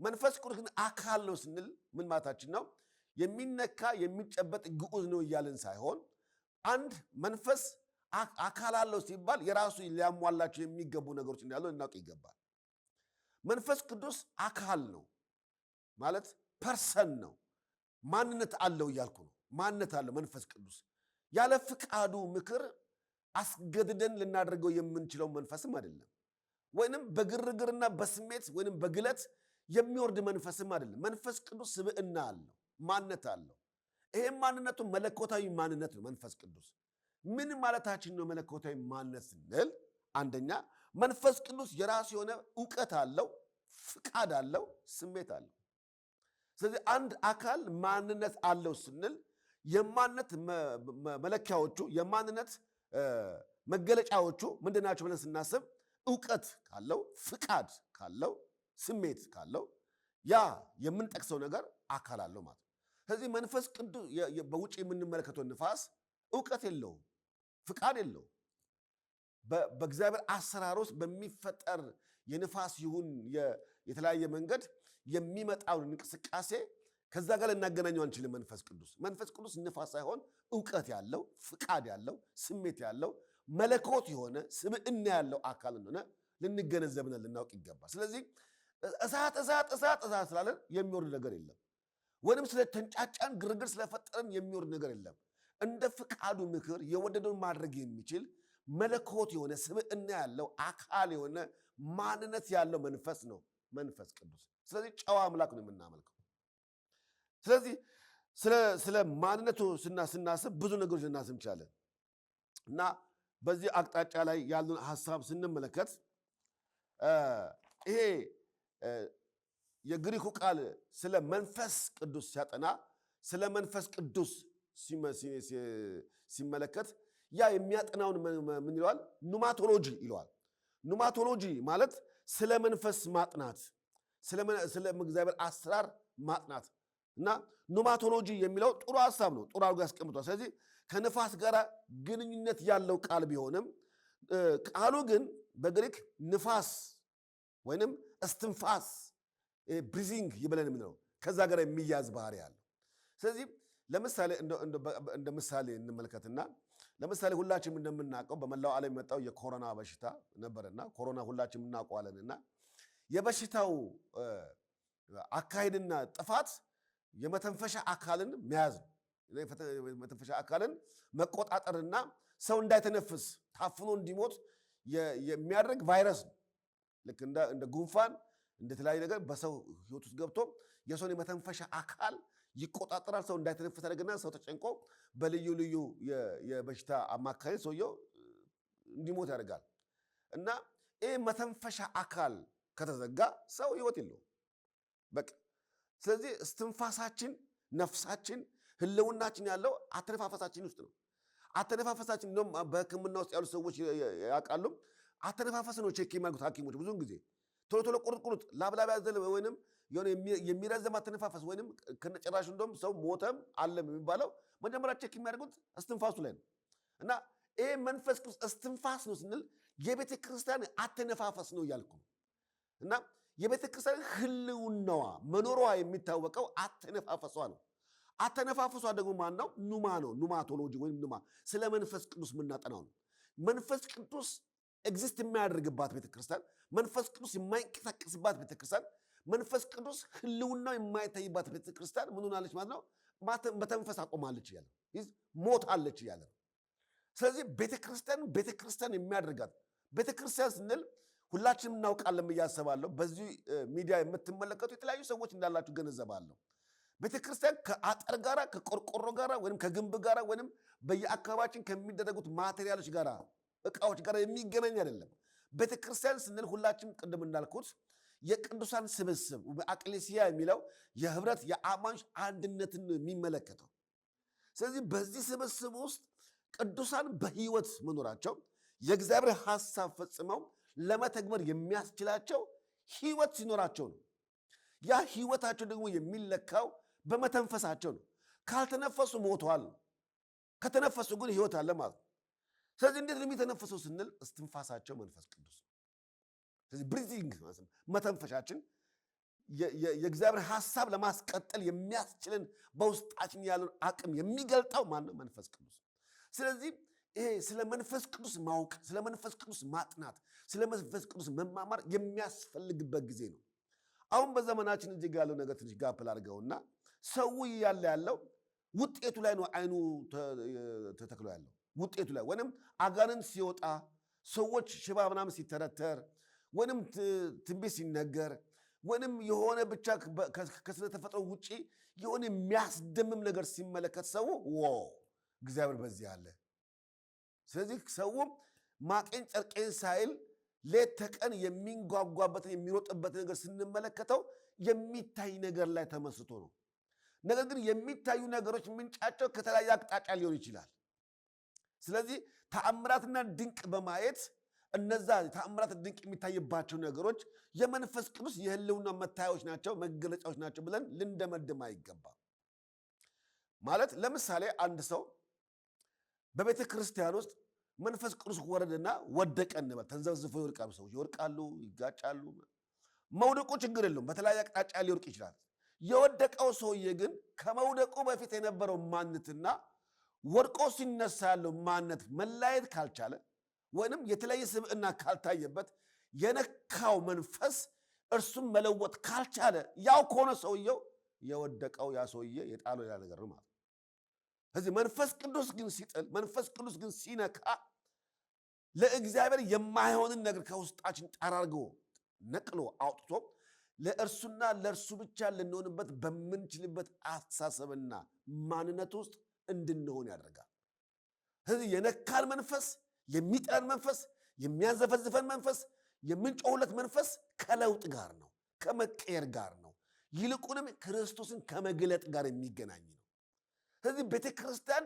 S1: መንፈስ ቅዱስ ግን አካል ነው ስንል ምን ማለታችን ነው? የሚነካ የሚጨበጥ ግዑዝ ነው እያልን ሳይሆን አንድ መንፈስ አካል አለው ሲባል የራሱ ሊያሟላቸው የሚገቡ ነገሮች እንዳሉ እናውቅ ይገባል። መንፈስ ቅዱስ አካል ነው ማለት ፐርሰን ነው፣ ማንነት አለው እያልኩ ነው። ማንነት አለው መንፈስ ቅዱስ። ያለ ፍቃዱ ምክር አስገድደን ልናደርገው የምንችለው መንፈስም አይደለም። ወይንም በግርግርና በስሜት ወይንም በግለት የሚወርድ መንፈስም አይደለም። መንፈስ ቅዱስ ስብዕና አለው፣ ማንነት አለው። ይሄም ማንነቱ መለኮታዊ ማንነት ነው። መንፈስ ቅዱስ ምን ማለታችን ነው? መለኮታዊ ማንነት ስንል አንደኛ መንፈስ ቅዱስ የራሱ የሆነ እውቀት አለው፣ ፍቃድ አለው፣ ስሜት አለው። ስለዚህ አንድ አካል ማንነት አለው ስንል የማንነት መለኪያዎቹ የማንነት መገለጫዎቹ ምንድናቸው ብለን ስናስብ እውቀት ካለው፣ ፍቃድ ካለው፣ ስሜት ካለው ያ የምንጠቅሰው ነገር አካል አለው ማለት ነው። ስለዚህ መንፈስ ቅዱስ በውጭ የምንመለከተው ንፋስ እውቀት የለውም፣ ፍቃድ የለውም። በእግዚአብሔር አሰራር ውስጥ በሚፈጠር የንፋስ ይሁን የተለያየ መንገድ የሚመጣውን እንቅስቃሴ ከዛ ጋር ልናገናኘው አንችልም። መንፈስ ቅዱስ ንፋስ ሳይሆን እውቀት ያለው፣ ፍቃድ ያለው፣ ስሜት ያለው መለኮት የሆነ ስብዕና ያለው አካል እንደሆነ ልንገነዘብና ልናውቅ ይገባል። ስለዚህ እሳት ስላለን የሚወርድ ነገር የለም። ወይም ስለተንጫጫን ግርግር ስለፈጠረን የሚወርድ ነገር የለም። እንደ ፍቃዱ ምክር የወደደውን ማድረግ የሚችል መለኮት የሆነ ስብዕና ያለው አካል የሆነ ማንነት ያለው መንፈስ ነው መንፈስ ቅዱስ። ስለዚህ ጨዋ አምላክ ነው የምናመልከው። ስለዚህ ስለ ማንነቱ ስናስብ ብዙ ነገሮች ልናስብ እንችላለን እና በዚህ አቅጣጫ ላይ ያሉን ሀሳብ ስንመለከት ይሄ የግሪኩ ቃል ስለ መንፈስ ቅዱስ ሲያጠና ስለ መንፈስ ቅዱስ ሲመለከት ያ የሚያጠናውን ምን ይለዋል? ኑማቶሎጂ ይለዋል። ኑማቶሎጂ ማለት ስለ መንፈስ ማጥናት፣ ስለ እግዚአብሔር አሰራር ማጥናት እና ኑማቶሎጂ የሚለው ጥሩ ሀሳብ ነው። ጥሩ አድርጎ ያስቀምጧል። ስለዚህ ከነፋስ ጋር ግንኙነት ያለው ቃል ቢሆንም ቃሉ ግን በግሪክ ንፋስ ወይንም እስትንፋስ ብሪዚንግ ይብለን የምንለው ከዛ ጋር የሚያዝ ባህሪ ያለው። ስለዚህ ለምሳሌ እንደ ምሳሌ እንመልከትና ለምሳሌ ሁላችንም እንደምናውቀው በመላው ዓለም የመጣው የኮሮና በሽታ ነበርና ኮሮና ሁላችንም እናውቀዋለንና የበሽታው አካሄድና ጥፋት የመተንፈሻ አካልን መያዝ ነው። የመተንፈሻ አካልን መቆጣጠርና ሰው እንዳይተነፍስ ታፍኖ እንዲሞት የሚያደርግ ቫይረስ ነው። ልክ እንደ ጉንፋን እንደተለያዩ ነገር በሰው ሕይወት ውስጥ ገብቶ የሰውን የመተንፈሻ አካል ይቆጣጠራል። ሰው እንዳይተነፍስ ያደርግና ሰው ተጨንቆ በልዩ ልዩ የበሽታ አማካይ ሰውየው እንዲሞት ያደርጋል እና ይህ መተንፈሻ አካል ከተዘጋ ሰው ሕይወት የለውም በቃ። ስለዚህ እስትንፋሳችን፣ ነፍሳችን፣ ህልውናችን ያለው አተነፋፈሳችን ውስጥ ነው። አተነፋፈሳችን እንደውም በሕክምና ውስጥ ያሉ ሰዎች ያውቃሉ። አተነፋፈስ ነው ቼክ የሚያደርጉት ሐኪሞች ብዙውን ጊዜ ቶሎ ቁርጥ ላብላብ ያዘለ ወይንም የሆነ የሚረዘም አተነፋፈስ ወይንም ከነጭራሹ እንደውም ሰው ሞተም አለም የሚባለው መጀመሪያ ቼክ የሚያደርጉት እስትንፋሱ ላይ ነው እና ይሄ መንፈስ ቅዱስ እስትንፋስ ነው ስንል የቤተ ክርስቲያን አተነፋፈስ ነው እያልኩ ነው እና የቤተ ክርስቲያን ህልውናዋ መኖሯ የሚታወቀው አተነፋፈሷ ነው። አተነፋፈሷ ደግሞ ማን ነው? ኑማ ነው። ኑማቶሎጂ ወይም ኑማ ስለ መንፈስ ቅዱስ የምናጠናው ነው። መንፈስ ቅዱስ ኤግዚስት የሚያደርግባት ቤተክርስቲያን፣ መንፈስ ቅዱስ የማይንቀሳቀስባት ቤተክርስቲያን፣ መንፈስ ቅዱስ ህልውናው የማይታይባት ቤተክርስቲያን ምን ሆናለች ማለት ነው? መተንፈስ አቆማለች እያለ ሞታለች እያለ ነው። ስለዚህ ቤተክርስቲያን የሚያደርጋት ቤተክርስቲያን ስንል ሁላችንም እናውቃለን ብዬ አስባለሁ። በዚህ ሚዲያ የምትመለከቱ የተለያዩ ሰዎች እንዳላችሁ ገነዘባለሁ። ቤተክርስቲያን ከአጥር ጋራ ከቆርቆሮ ጋራ ወይም ከግንብ ጋራ ወይም በየአካባቢያችን ከሚደረጉት ማቴሪያሎች ጋራ እቃዎች ጋር የሚገናኝ አይደለም። ቤተክርስቲያን ስንል ሁላችንም ቅድም እንዳልኩት የቅዱሳን ስብስብ አቅሌሲያ የሚለው የህብረት የአማኞች አንድነትን ነው የሚመለከተው። ስለዚህ በዚህ ስብስብ ውስጥ ቅዱሳን በህይወት መኖራቸው የእግዚአብሔር ሐሳብ ፈጽመው ለመተግበር የሚያስችላቸው ህይወት ሲኖራቸው ነው። ያ ህይወታቸው ደግሞ የሚለካው በመተንፈሳቸው ነው። ካልተነፈሱ ሞተዋል ነው። ከተነፈሱ ግን ህይወት አለ ማለት ነው። ስለዚህ እንዴት ነው የሚተነፈሰው ስንል እስትንፋሳቸው መንፈስ ቅዱስ። ስለዚህ ብሪዚንግ መተንፈሻችን የእግዚአብሔር ሐሳብ ለማስቀጠል የሚያስችልን በውስጣችን ያለውን አቅም የሚገልጠው ማን ነው? መንፈስ ቅዱስ። ስለዚህ ይሄ ስለ መንፈስ ቅዱስ ማወቅ፣ ስለ መንፈስ ቅዱስ ማጥናት፣ ስለ መንፈስ ቅዱስ መማማር የሚያስፈልግበት ጊዜ ነው። አሁን በዘመናችን እዚህ ጋር ያለው ነገር ትንሽ ጋፕል አድርገውና ሰው ያለው ውጤቱ ላይ ነው አይኑ ተተክሎ ያለው ውጤቱ ላይ ወይንም አጋንንት ሲወጣ ሰዎች ሽባ ምናምን ሲተረተር ወይንም ትንቢት ሲነገር ወይንም የሆነ ብቻ ከስነ ተፈጥሮ ውጪ የሆነ የሚያስደምም ነገር ሲመለከት ሰው እግዚአብሔር በዚህ አለ። ስለዚህ ሰው ማቄን ጨርቄን ሳይል ሌት ተቀን የሚንጓጓበትን የሚሮጥበትን ነገር ስንመለከተው የሚታይ ነገር ላይ ተመስርቶ ነው። ነገር ግን የሚታዩ ነገሮች ምንጫቸው ከተለያየ አቅጣጫ ሊሆን ይችላል። ስለዚህ ተአምራትና ድንቅ በማየት እነዛ ተአምራት ድንቅ የሚታይባቸው ነገሮች የመንፈስ ቅዱስ የህልውና መታያዎች ናቸው፣ መገለጫዎች ናቸው ብለን ልንደመድም አይገባም። ማለት ለምሳሌ አንድ ሰው በቤተ ክርስቲያን ውስጥ መንፈስ ቅዱስ ወረደና ወደቀ እንበል። ተንዘፍዝፎ ይወድቃሉ፣ ሰዎች ይወድቃሉ፣ ይጋጫሉ። መውደቁ ችግር የለውም፣ በተለያየ አቅጣጫ ሊወድቅ ይችላል። የወደቀው ሰውዬ ግን ከመውደቁ በፊት የነበረው ማንነትና ወድቆ ሲነሳ ያለው ማንነት መለያየት ካልቻለ ወይንም የተለየ ስብዕና ካልታየበት የነካው መንፈስ እርሱም መለወጥ ካልቻለ ያው ከሆነ ሰውየው የወደቀው ያ ሰውዬ የጣለው ያ ነገር ነው ማለት ነው። ስለዚህ መንፈስ ቅዱስ ግን ሲጥል፣ መንፈስ ቅዱስ ግን ሲነካ ለእግዚአብሔር የማይሆንን ነገር ከውስጣችን ጠራርጎ ነቅሎ አውጥቶ ለእርሱና ለእርሱ ብቻ ልንሆንበት በምንችልበት አስተሳሰብና ማንነት ውስጥ እንድንሆን ያደርጋል። ስለዚህ የነካን መንፈስ፣ የሚጠራን መንፈስ፣ የሚያዘፈዝፈን መንፈስ፣ የምንጮህለት መንፈስ ከለውጥ ጋር ነው፣ ከመቀየር ጋር ነው፣ ይልቁንም ክርስቶስን ከመግለጥ ጋር የሚገናኝ ነው። ስለዚህ ቤተ ክርስቲያን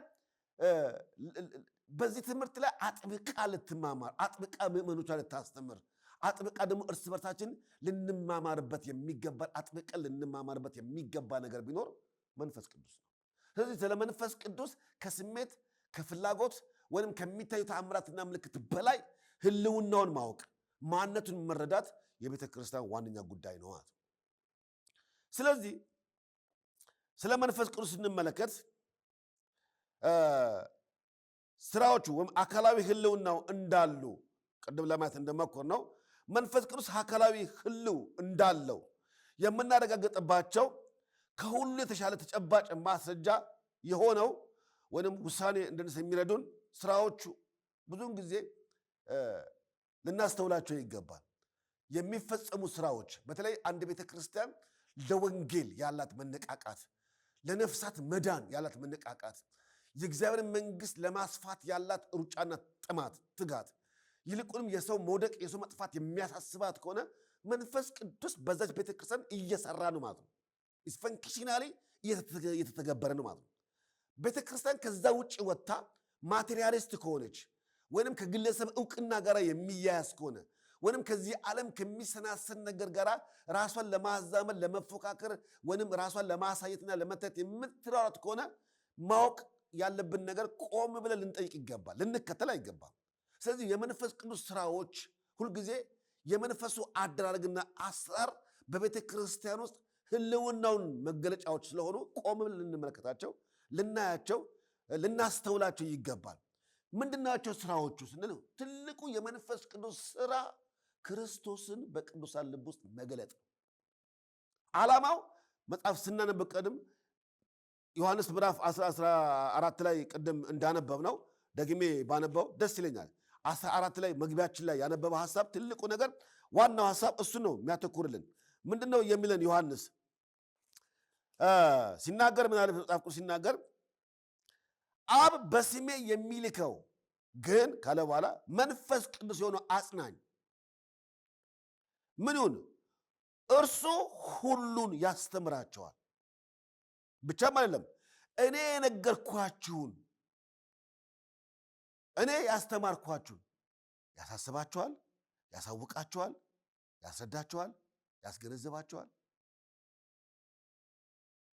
S1: በዚህ ትምህርት ላይ አጥብቃ ልትማማር፣ አጥብቃ ምዕመኖቿ ልታስተምር፣ አጥብቃ ደግሞ እርስ በርሳችን ልንማማርበት የሚገባ፣ አጥብቀን ልንማማርበት የሚገባ ነገር ቢኖር መንፈስ ቅዱስ ነው። ስለዚህ ስለ መንፈስ ቅዱስ ከስሜት ከፍላጎት ወይም ከሚታዩ ተአምራትና ምልክት በላይ ህልውናውን ማወቅ፣ ማንነቱን መረዳት የቤተ ክርስቲያን ዋነኛ ጉዳይ ነው ማለት ነው። ስለዚህ ስለ መንፈስ ቅዱስ ስንመለከት ስራዎቹ ወይም አካላዊ ህልውናው እንዳሉ ቅድም ለማየት እንደሞከር ነው። መንፈስ ቅዱስ አካላዊ ህልው እንዳለው የምናረጋግጥባቸው ከሁሉ የተሻለ ተጨባጭ ማስረጃ የሆነው ወይም ውሳኔ እንድንስ የሚረዱን ስራዎቹ ብዙውን ጊዜ ልናስተውላቸው ይገባል። የሚፈጸሙ ስራዎች በተለይ አንድ ቤተ ክርስቲያን ለወንጌል ያላት መነቃቃት፣ ለነፍሳት መዳን ያላት መነቃቃት፣ የእግዚአብሔር መንግስት ለማስፋት ያላት ሩጫና ጥማት፣ ትጋት፣ ይልቁንም የሰው መውደቅ የሰው መጥፋት የሚያሳስባት ከሆነ መንፈስ ቅዱስ በዛች ቤተክርስቲያን እየሰራ ነው ማለት ነው። ፈንክሽናሊ እየተተገበረ ነው ማለት ነው። ቤተክርስቲያን ከዛ ውጭ ወጥታ ማቴሪያሊስት ከሆነች ወይንም ከግለሰብ እውቅና ጋር የሚያያዝ ከሆነ ወይንም ከዚህ ዓለም ከሚሰናሰን ነገር ጋር ራሷን ለማዛመን ለመፎካከር ወይንም ራሷን ለማሳየትና ለመታየት የምትራራት ከሆነ ማወቅ ያለብን ነገር ቆም ብለን ልንጠይቅ ይገባል፣ ልንከተል አይገባም። ስለዚህ የመንፈስ ቅዱስ ስራዎች ሁልጊዜ የመንፈሱ አደራረግና አሰራር በቤተ ክርስቲያን ውስጥ ህልውናውን መገለጫዎች ስለሆኑ ቆም ብለን ልንመለከታቸው፣ ልናያቸው፣ ልናስተውላቸው ይገባል። ምንድናቸው ስራዎቹ ስንል ትልቁ የመንፈስ ቅዱስ ስራ ክርስቶስን በቅዱሳን ልብ ውስጥ መግለጥ ነው። ዓላማው መጽሐፍ ስናነብ ቀድም ዮሐንስ ምዕራፍ 14 ላይ ቅድም እንዳነበብ ነው ደግሜ ባነበው ደስ ይለኛል። 14 ላይ መግቢያችን ላይ ያነበበ ሐሳብ ትልቁ ነገር ዋናው ሐሳብ እሱ ነው የሚያተኩርልን። ምንድነው የሚለን ዮሐንስ ሲናገር ምን አለ? መጽሐፍ ቅዱስ ሲናገር አብ በስሜ የሚልከው ግን ካለ በኋላ መንፈስ ቅዱስ የሆነው አጽናኝ ምን ይሁን? እርሱ ሁሉን ያስተምራቸዋል። ብቻም አይደለም፣ እኔ የነገርኳችሁን እኔ ያስተማርኳችሁን ያሳስባቸዋል፣ ያሳውቃቸዋል፣ ያስረዳቸዋል፣ ያስገነዘባቸዋል።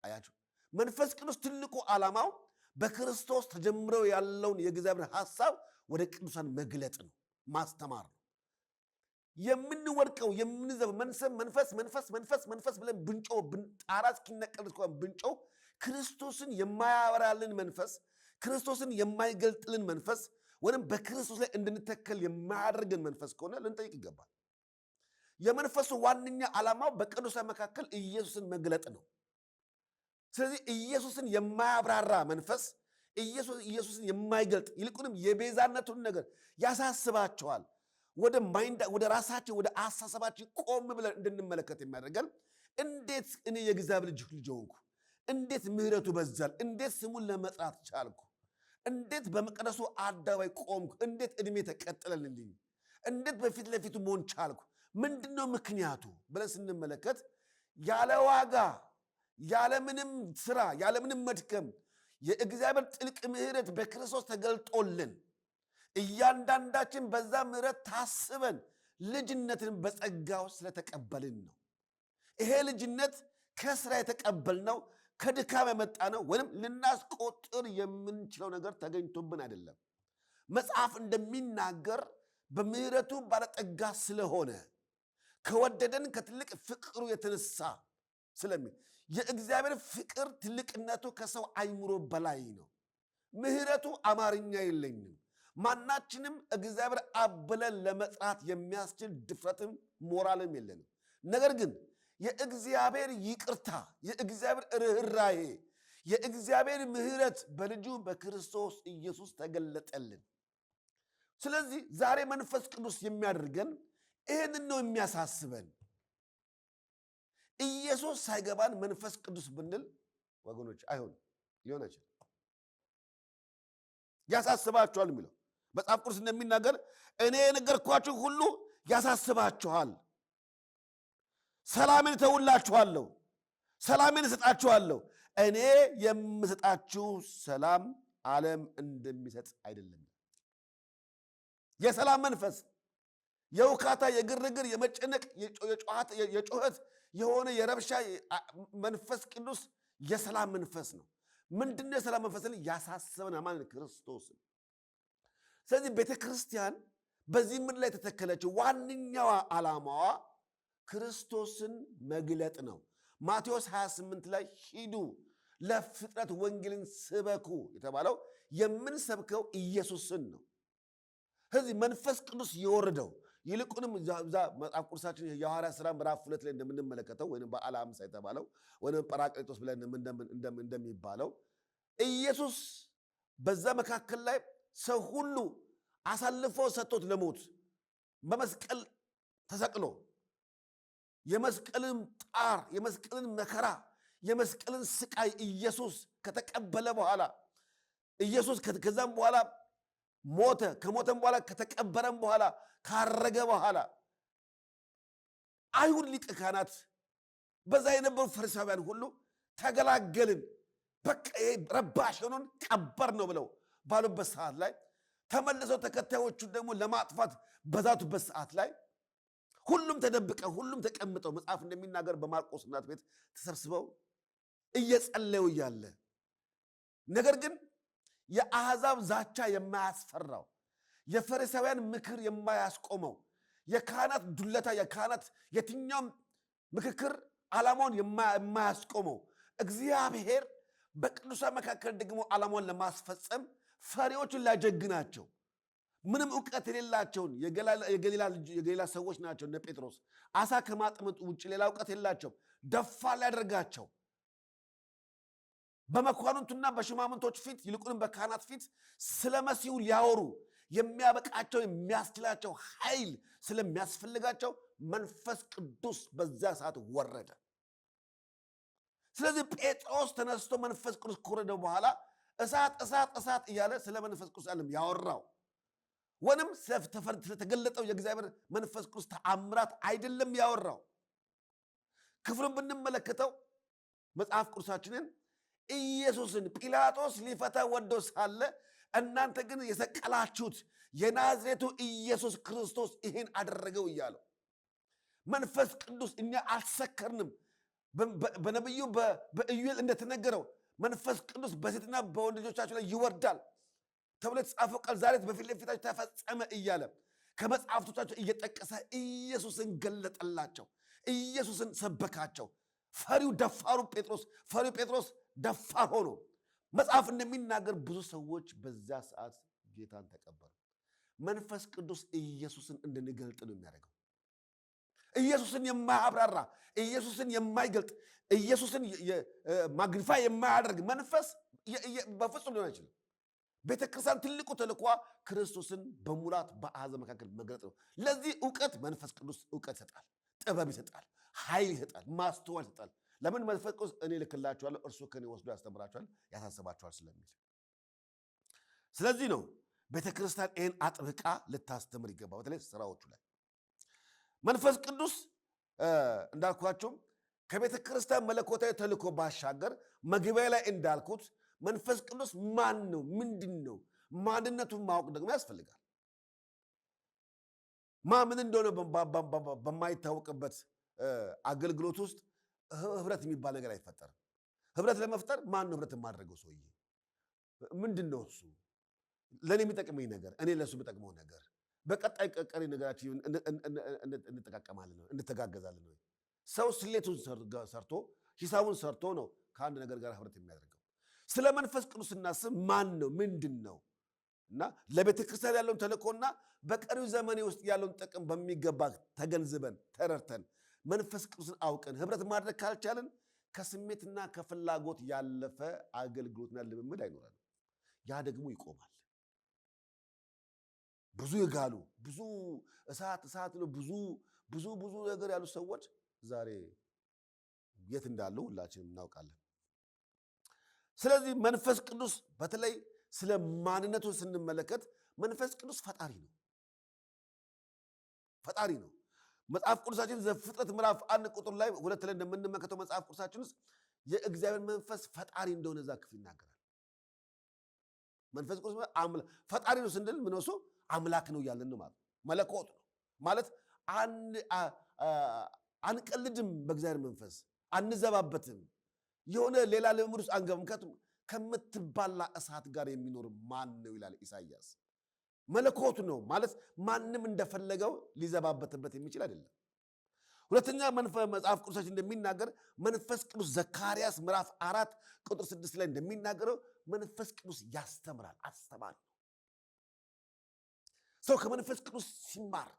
S1: አያችሁ፣ መንፈስ ቅዱስ ትልቁ ዓላማው በክርስቶስ ተጀምረው ያለውን የእግዚአብሔር ሐሳብ ወደ ቅዱሳን መግለጥ ነው፣ ማስተማር ነው። የምንወድቀው የምንዘበው መንፈስ ብለን ብንጮህ ጣራ እስኪነቀል ብንጮህ ክርስቶስን የማያበራልን መንፈስ፣ ክርስቶስን የማይገልጥልን መንፈስ ወይም በክርስቶስ ላይ እንድንተከል የማያደርገን መንፈስ ከሆነ ልንጠይቅ ይገባል። የመንፈሱ ዋነኛ ዓላማው በቅዱሳን መካከል ኢየሱስን መግለጥ ነው። ስለዚህ ኢየሱስን የማያብራራ መንፈስ፣ ኢየሱስን የማይገልጥ ይልቁንም የቤዛነቱን ነገር ያሳስባቸዋል። ወደ ራሳችን ወደ አሳሰባችን ቆም ብለን እንድንመለከት የሚያደርገን እንዴት እኔ የእግዚአብሔር ልጅ ሆንኩ፣ እንዴት ምሕረቱ በዛል፣ እንዴት ስሙን ለመጥራት ቻልኩ፣ እንዴት በመቅደሱ አደባባይ ቆምኩ፣ እንዴት ዕድሜ ተቀጠለልኝ፣ እንዴት በፊት ለፊቱ መሆን ቻልኩ፣ ምንድነው ምክንያቱ ብለን ስንመለከት ያለ ዋጋ ያለምንም ስራ ያለምንም መድከም የእግዚአብሔር ጥልቅ ምሕረት በክርስቶስ ተገልጦልን እያንዳንዳችን በዛ ምሕረት ታስበን ልጅነትን በጸጋው ስለተቀበልን ነው። ይሄ ልጅነት ከስራ የተቀበልነው ከድካም የመጣ ነው፣ ወይም ልናስቆጥር የምንችለው ነገር ተገኝቶብን አይደለም። መጽሐፍ እንደሚናገር በምሕረቱ ባለጠጋ ስለሆነ ከወደደን ከትልቅ ፍቅሩ የተነሳ ስለሚል የእግዚአብሔር ፍቅር ትልቅነቱ ከሰው አይምሮ በላይ ነው። ምሕረቱ አማርኛ የለኝም፣ ማናችንም እግዚአብሔር አብ ብለን ለመጥራት የሚያስችል ድፍረትም ሞራልም የለንም። ነገር ግን የእግዚአብሔር ይቅርታ፣ የእግዚአብሔር ርኅራኄ፣ የእግዚአብሔር ምሕረት በልጁ በክርስቶስ ኢየሱስ ተገለጠልን። ስለዚህ ዛሬ መንፈስ ቅዱስ የሚያደርገን ይህንን ነው የሚያሳስበን። ኢየሱስ ሳይገባን መንፈስ ቅዱስ ብንል ወገኖች አይሆንም፣ ሊሆን አይችልም። ያሳስባችኋል የሚለው መጽሐፍ ቅዱስ እንደሚናገር እኔ የነገርኳችሁ ሁሉ ያሳስባችኋል፣ ሰላምን እተውላችኋለሁ፣ ሰላምን እሰጣችኋለሁ። እኔ የምሰጣችሁ ሰላም ዓለም እንደሚሰጥ አይደለም። የሰላም መንፈስ፣ የውካታ፣ የግርግር፣ የመጨነቅ፣ የጩኸት የሆነ የረብሻ መንፈስ ቅዱስ የሰላም መንፈስ ነው። ምንድነው የሰላም መንፈስ? ያሳሰበን ማለት ክርስቶስ። ስለዚህ ቤተ ክርስቲያን በዚህ ምድር ላይ የተተከለችው ዋነኛዋ ዓላማዋ ክርስቶስን መግለጥ ነው። ማቴዎስ 28 ላይ ሂዱ ለፍጥረት ወንጌልን ስበኩ የተባለው የምንሰብከው ኢየሱስን ነው። ስለዚህ መንፈስ ቅዱስ የወረደው ይልቁንም እዛ መጽሐፍ ቅዱሳችን የሐዋርያት ሥራ ምዕራፍ 2 ላይ እንደምንመለከተው ወይም በዓለ ሃምሳ የተባለው ወይም ጰራቅሊጦስ ብለን እንደሚባለው ኢየሱስ በዛ መካከል ላይ ሰው ሁሉ አሳልፎ ሰጥቶት ለሞት በመስቀል ተሰቅሎ የመስቀልን ጣር፣ የመስቀልን መከራ፣ የመስቀልን ስቃይ ኢየሱስ ከተቀበለ በኋላ ኢየሱስ ከዛም በኋላ ሞተ። ከሞተም በኋላ ከተቀበረም በኋላ ካረገ በኋላ አይሁድ ሊቀ ካህናት በዛ የነበሩ ፈሪሳውያን ሁሉ ተገላገልን፣ በቃ ረባሽ ሆኖን ቀበር ነው ብለው ባሉበት ሰዓት ላይ ተመልሰው ተከታዮቹን ደግሞ ለማጥፋት በዛቱበት ሰዓት ላይ ሁሉም ተደብቀው ሁሉም ተቀምጠው መጽሐፍ እንደሚናገር በማርቆስ እናት ቤት ተሰብስበው እየጸለዩ እያለ ነገር ግን የአሕዛብ ዛቻ የማያስፈራው፣ የፈሪሳውያን ምክር የማያስቆመው፣ የካህናት ዱለታ፣ የካህናት የትኛውም ምክክር ዓላማውን የማያስቆመው እግዚአብሔር በቅዱሳን መካከል ደግሞ ዓላማውን ለማስፈጸም ፈሪዎችን ላጀግናቸው ምንም እውቀት የሌላቸውን የገሊላ ሰዎች ናቸው። እነ ጴጥሮስ አሳ ከማጥመጡ ውጭ ሌላ እውቀት የላቸው ደፋር ሊያደርጋቸው በመኳንንቱና በሽማምንቶች ፊት ይልቁንም በካህናት ፊት ስለ መሲሁ ሊያወሩ የሚያበቃቸው የሚያስችላቸው ኃይል ስለሚያስፈልጋቸው መንፈስ ቅዱስ በዛ ሰዓት ወረደ። ስለዚህ ጴጥሮስ ተነስቶ መንፈስ ቅዱስ ከወረደ በኋላ እሳት እሳት እሳት እያለ ስለ መንፈስ ቅዱስ ዓለም ያወራው ወንም ስለተገለጠው የእግዚአብሔር መንፈስ ቅዱስ ተአምራት አይደለም ያወራው። ክፍሉን ብንመለከተው መጽሐፍ ቅዱሳችንን ኢየሱስን ጲላጦስ ሊፈታ ወዶ ሳለ እናንተ ግን የሰቀላችሁት የናዝሬቱ ኢየሱስ ክርስቶስ ይህን አደረገው እያለው መንፈስ ቅዱስ እኛ አልሰከርንም። በነቢዩ በኢዩኤል እንደተነገረው መንፈስ ቅዱስ በሴትና በወንድ ልጆቻችሁ ላይ ይወርዳል ተብሎ የተጻፈው ቃል ዛሬ በፊት ለፊታችሁ ተፈጸመ እያለ ከመጽሐፍቶቻቸው እየጠቀሰ ኢየሱስን ገለጠላቸው፣ ኢየሱስን ሰበካቸው። ፈሪው ጴጥሮስ ደፋር ሆኖ መጽሐፍ እንደሚናገር ብዙ ሰዎች በዛ ሰዓት ጌታን ተቀበሉ። መንፈስ ቅዱስ ኢየሱስን እንድንገልጥ ነው የሚያደርገው። ኢየሱስን የማያብራራ፣ ኢየሱስን የማይገልጥ፣ ኢየሱስን ማግኒፋይ የማያደርግ መንፈስ በፍጹም ሊሆን አይችልም። ቤተክርስቲያን ትልቁ ተልኳ ክርስቶስን በሙላት በአሕዛብ መካከል መግለጥ ነው። ለዚህ እውቀት መንፈስ ቅዱስ እውቀት ይሰጣል፣ ጥበብ ይሰጣል፣ ኃይል ይሰጣል፣ ማስተዋል ይሰጣል። ለምን? መንፈስ ቅዱስ እኔ ልክላችኋለሁ፣ እርሱ ከኔ ወስዶ ያስተምራችኋል፣ ያሳስባችኋል ስለሚል። ስለዚህ ነው ቤተክርስቲያን ይህን አጥብቃ ልታስተምር ይገባ። በተለይ ስራዎቹ ላይ መንፈስ ቅዱስ እንዳልኳቸው ከቤተክርስቲያን መለኮታዊ ተልእኮ ባሻገር መግቢያ ላይ እንዳልኩት መንፈስ ቅዱስ ማን ነው? ምንድን ነው? ማንነቱን ማወቅ ደግሞ ያስፈልጋል። ምን እንደሆነ በማይታወቅበት አገልግሎት ውስጥ ህብረት የሚባል ነገር አይፈጠርም። ህብረት ለመፍጠር ማን ነው ህብረት የማድረገው? ሰውዬ ምንድን ነው እሱ? ለእኔ የሚጠቅመኝ ነገር፣ እኔ ለእሱ የሚጠቅመው ነገር፣ በቀጣይ ቀሪ ነገራችን እንጠቃቀማለን፣ እንተጋገዛለን። ሰው ስሌቱን ሰርቶ ሂሳቡን ሰርቶ ነው ከአንድ ነገር ጋር ህብረት የሚያደርገው። ስለ መንፈስ ቅዱስ ስናስብ ማን ነው? ምንድን ነው? እና ለቤተ ክርስቲያን ያለውን ተልእኮና በቀሪው ዘመኔ ውስጥ ያለውን ጥቅም በሚገባ ተገንዝበን ተረድተን መንፈስ ቅዱስን አውቀን ህብረት ማድረግ ካልቻለን ከስሜትና ከፍላጎት ያለፈ አገልግሎትና ልምምድ አይኖረንም። ያ ደግሞ ይቆማል። ብዙ የጋሉ ብዙ እሳት ነው ብዙ ነገር ያሉ ሰዎች ዛሬ የት እንዳሉ ሁላችንም እናውቃለን። ስለዚህ መንፈስ ቅዱስ በተለይ ስለ ማንነቱ ስንመለከት መንፈስ ቅዱስ ፈጣሪ ነው። መጽሐፍ ቅዱሳችን ዘፍጥረት ምዕራፍ 1 ቁጥር ላይ 2 ላይ እንደምንመለከተው መጽሐፍ ቅዱሳችን ውስጥ የእግዚአብሔር መንፈስ ፈጣሪ እንደሆነ እዛ ክፍል ይናገራል። መንፈስ ቅዱስ ፈጣሪ ነው ስንል ምን ነው? አምላክ ነው እያለን ነው ማለት መለኮት ነው ማለት አንቀልድም፣ በእግዚአብሔር መንፈስ አንዘባበትም፣ የሆነ ሌላ ልምምድ ውስጥ አንገባም። ከምትባላ እሳት ጋር የሚኖር ማን ነው ይላል ኢሳይያስ። መለኮቱ ነው ማለት ማንም እንደፈለገው ሊዘባበትበት የሚችል አይደለም። ሁለተኛ መጽሐፍ ቅዱሳችን እንደሚናገር መንፈስ ቅዱስ ዘካርያስ ምዕራፍ 4 ቁጥር 6 ላይ እንደሚናገረው መንፈስ ቅዱስ ያስተምራል፣ አስተማሪ ነው። ሰው ከመንፈስ ቅዱስ ሲማር፣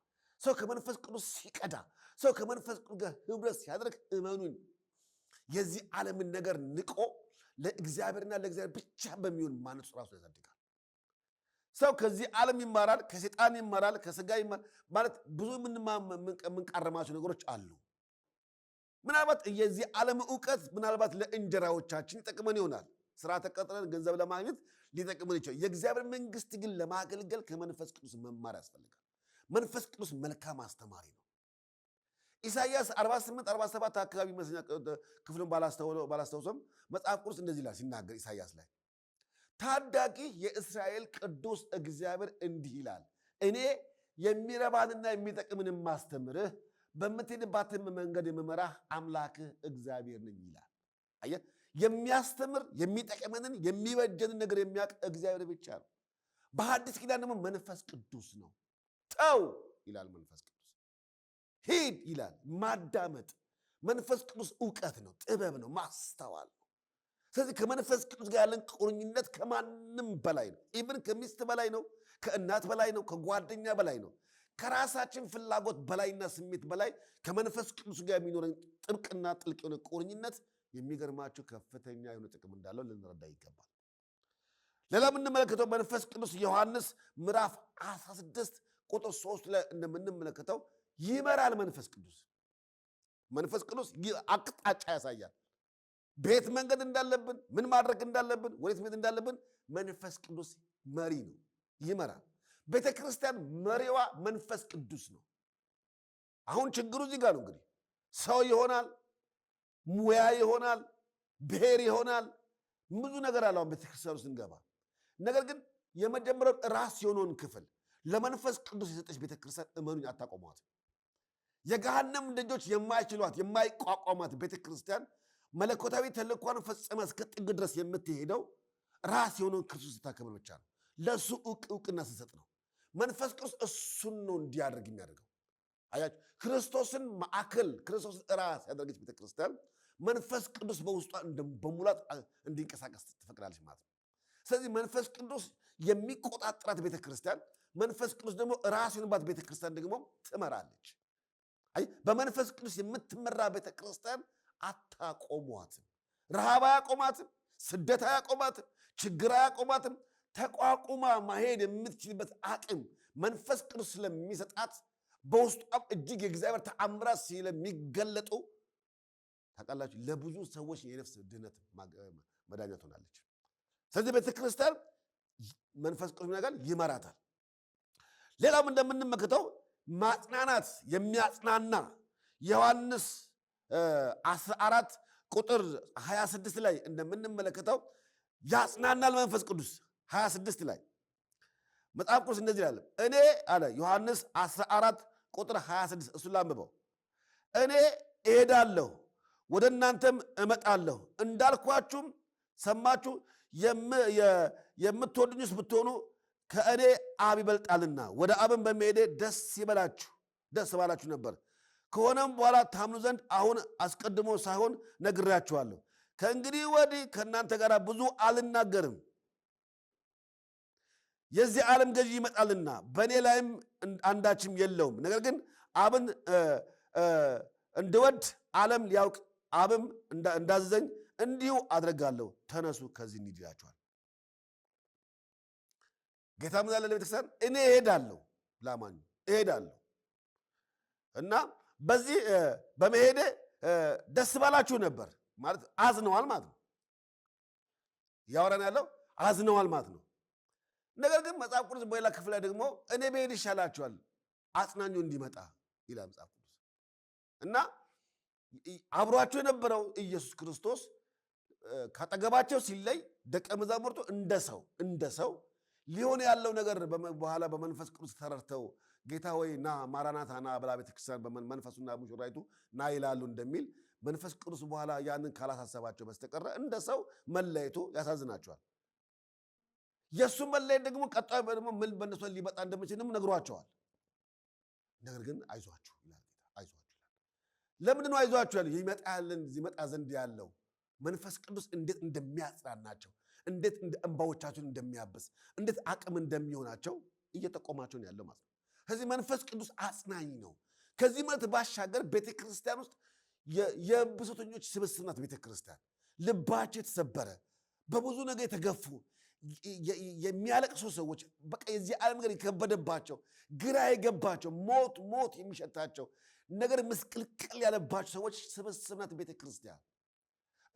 S1: ሰው ከመንፈስ ቅዱስ ሲቀዳ፣ ሰው ከመንፈስ ቅዱስ ጋር ህብረት ሲያደርግ እመኑን የዚህ ዓለምን ነገር ንቆ ለእግዚአብሔርና ለእግዚአብሔር ብቻ በሚሆን ማነጽ ራሱ ያሳድጋል። ሰው ከዚህ ዓለም ይማራል፣ ከሰይጣን ይማራል፣ ከስጋ ይማራል። ማለት ብዙ የምንቃረማቸው ነገሮች አሉ። ምናልባት የዚህ ዓለም ዕውቀት ምናልባት ለእንጀራዎቻችን ይጠቅመን ይሆናል። ስራ ተቀጥረን ገንዘብ ለማግኘት ሊጠቅመን ይችላል። የእግዚአብሔር መንግስት ግን ለማገልገል ከመንፈስ ቅዱስ መማር ያስፈልጋል። መንፈስ ቅዱስ መልካም አስተማሪ ነው። ኢሳይያስ 48-47 አካባቢ መስኛል ክፍሉን ባላስተውሰም መጽሐፍ ቅዱስ እንደዚህ ይላል ሲናገር ኢሳይያስ ላይ ታዳጊ የእስራኤል ቅዱስ እግዚአብሔር እንዲህ ይላል፣ እኔ የሚረባንና የሚጠቅምን ማስተምርህ በምትሄድባትም መንገድ የምመራህ አምላክህ እግዚአብሔር ነኝ ይላል። አየህ፣ የሚያስተምር የሚጠቅመንን የሚበጀንን ነገር የሚያውቅ እግዚአብሔር ብቻ ነው። በሐዲስ ኪዳን ደግሞ መንፈስ ቅዱስ ነው። ተው ይላል መንፈስ ቅዱስ፣ ሂድ ይላል ማዳመጥ። መንፈስ ቅዱስ ዕውቀት ነው፣ ጥበብ ነው፣ ማስተዋል ነው። ስለዚህ ከመንፈስ ቅዱስ ጋር ያለን ቁርኝነት ከማንም በላይ ነው። ኢቭን ከሚስት በላይ ነው፣ ከእናት በላይ ነው፣ ከጓደኛ በላይ ነው። ከራሳችን ፍላጎት በላይና ስሜት በላይ ከመንፈስ ቅዱስ ጋር የሚኖረን ጥብቅና ጥልቅ የሆነ ቁርኝነት የሚገርማችሁ ከፍተኛ የሆነ ጥቅም እንዳለው ልንረዳ ይገባል። ሌላ የምንመለከተው መንፈስ ቅዱስ ዮሐንስ ምዕራፍ 16 ቁጥር 3 ላይ እንደምንመለከተው ይመራል። መንፈስ ቅዱስ አቅጣጫ ያሳያል። ቤት መንገድ እንዳለብን፣ ምን ማድረግ እንዳለብን፣ ወዴት መሄድ እንዳለብን መንፈስ ቅዱስ መሪ ነው፣ ይመራል። ቤተ ክርስቲያን መሪዋ መንፈስ ቅዱስ ነው። አሁን ችግሩ እዚህ ጋር ነው። እንግዲህ ሰው ይሆናል፣ ሙያ ይሆናል፣ ብሔር ይሆናል፣ ብዙ ነገር አለ አሁን ቤተ ክርስቲያን ውስጥ እንገባ። ነገር ግን የመጀመሪያው ራስ የሆነውን ክፍል ለመንፈስ ቅዱስ የሰጠች ቤተ ክርስቲያን እመኑኝ አታቆሟት። የገሃነም ደጆች የማይችሏት የማይቋቋሟት ቤተ ክርስቲያን መለኮታዊ ተልእኳን ፈጽማ እስከ ጥግ ድረስ የምትሄደው ራስ የሆነውን ክርስቶስ ስታከብር ብቻ ነው። ለእሱ እውቅና ስትሰጥ ነው። መንፈስ ቅዱስ እሱን ነው እንዲያደርግ የሚያደርገው። አያችሁ፣ ክርስቶስን ማዕከል ክርስቶስን ራስ ያደረገች ቤተክርስቲያን መንፈስ ቅዱስ በውስጧ በሙላት እንዲንቀሳቀስ ትፈቅዳለች ማለት ነው። ስለዚህ መንፈስ ቅዱስ የሚቆጣጠራት ቤተክርስቲያን፣ መንፈስ ቅዱስ ደግሞ ራስ የሆነባት ቤተክርስቲያን ደግሞ ትመራለች። አይ በመንፈስ ቅዱስ የምትመራ ቤተክርስቲያን አታቆሟትም። ረሃብ አያቆማትም፣ ስደት አያቆማትም፣ ችግር አያቆማትም። ተቋቁማ ማሄድ የምትችልበት አቅም መንፈስ ቅዱስ ስለሚሰጣት በውስጧም እጅግ የእግዚአብሔር ተአምራት ስለሚገለጡ ታውቃላችሁ፣ ለብዙ ሰዎች የነፍስ ድህነት መዳኛ ትሆናለች። ስለዚህ ቤተክርስቲያን መንፈስ ቅዱስ ነገር ይመራታል። ሌላም እንደምንመለከተው ማጽናናት የሚያጽናና ዮሐንስ 14 ቁጥር 26 ላይ እንደምንመለከተው ያጽናናል መንፈስ ቅዱስ። 26 ላይ መጽሐፍ ቅዱስ እንደዚህ ይላል። እኔ አለ ዮሐንስ 14 ቁጥር 26 እሱን ላንብበው። እኔ እሄዳለሁ ወደ እናንተም እመጣለሁ እንዳልኳችሁም ሰማችሁ። የምትወዱኝስ ብትሆኑ ከእኔ አብ ይበልጣልና ወደ አብን በመሄዴ ደስ ባላችሁ ነበር። ከሆነም በኋላ ታምኑ ዘንድ አሁን አስቀድሞ ሳይሆን ነግራችኋለሁ። ከእንግዲህ ወዲህ ከእናንተ ጋር ብዙ አልናገርም፣ የዚህ ዓለም ገዢ ይመጣልና በእኔ ላይም አንዳችም የለውም። ነገር ግን አብን እንድወድ ዓለም ሊያውቅ አብም እንዳዘዘኝ እንዲሁ አድርጋለሁ። ተነሱ ከዚህ እንሂድ ይላቸዋል። ጌታ ምን አለ ለቤተክርስቲያን? እኔ እሄዳለሁ፣ ላማኙ እሄዳለሁ እና በዚህ በመሄዴ ደስ ባላችሁ ነበር ማለት አዝነዋል ማለት ነው። ያወራን ያለው አዝነዋል ማለት ነው። ነገር ግን መጽሐፍ ቅዱስ በሌላ ክፍል ላይ ደግሞ እኔ ብሄድ ይሻላችኋል አጽናኙ እንዲመጣ ይላል መጽሐፍ ቅዱስ እና አብሯቸው የነበረው ኢየሱስ ክርስቶስ ካጠገባቸው ሲለይ ደቀ መዛሙርቱ እንደ ሰው ሊሆን ያለው ነገር በኋላ በመንፈስ ቅዱስ ተረድተው ጌታ ወይ ና ማራናታ ና ብላ ቤተክርስቲያን በመንፈሱና ሙሽራይቱ ና ይላሉ እንደሚል መንፈስ ቅዱስ በኋላ ያንን ካላሳሰባቸው በስተቀረ እንደ ሰው መለየቱ ያሳዝናቸዋል። የእሱ መለየት ደግሞ ቀጣዩ ደግሞ ምን በእነሱ ሊመጣ እንደሚችልም ነግሯቸዋል። ነገር ግን አይዟችሁ ይላል ጌታ፣ አይዟችሁ ይላል። ለምንድን ነው አይዟችሁ ያለው? ይመጣ ዘንድ ያለው መንፈስ ቅዱስ እንዴት እንደሚያጽናናቸው፣ እንዴት እንባዎቻቸውን እንደሚያብስ፣ እንዴት አቅም እንደሚሆናቸው እየጠቆማቸው ነው ያለው ማለት ነው። ከዚህ መንፈስ ቅዱስ አጽናኝ ነው። ከዚህ ማለት ባሻገር ቤተክርስቲያን ውስጥ የብሶተኞች ስብስብ ናት። ቤተክርስቲያን ልባቸው የተሰበረ በብዙ ነገር የተገፉ የሚያለቅሱ ሰዎች በቃ የዚህ ዓለም ነገር የከበደባቸው ግራ የገባቸው ሞት የሚሸታቸው ነገር ምስቅልቅል ያለባቸው ሰዎች ስብስብ ናት ቤተክርስቲያን።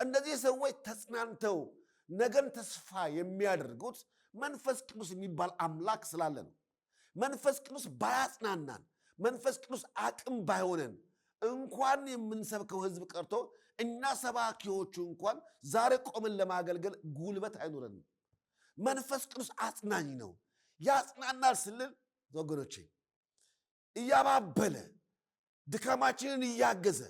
S1: እነዚህ ሰዎች ተጽናንተው ነገን ተስፋ የሚያደርጉት መንፈስ ቅዱስ የሚባል አምላክ ስላለ ነው። መንፈስ ቅዱስ ባያጽናናን፣ መንፈስ ቅዱስ አቅም ባይሆነን እንኳን የምንሰብከው ህዝብ ቀርቶ እኛ ሰባኪዎቹ እንኳን ዛሬ ቆምን ለማገልገል ጉልበት አይኖረንም። መንፈስ ቅዱስ አጽናኝ ነው። ያጽናናል ስንል ወገኖቼ እያባበለ ድካማችንን እያገዘ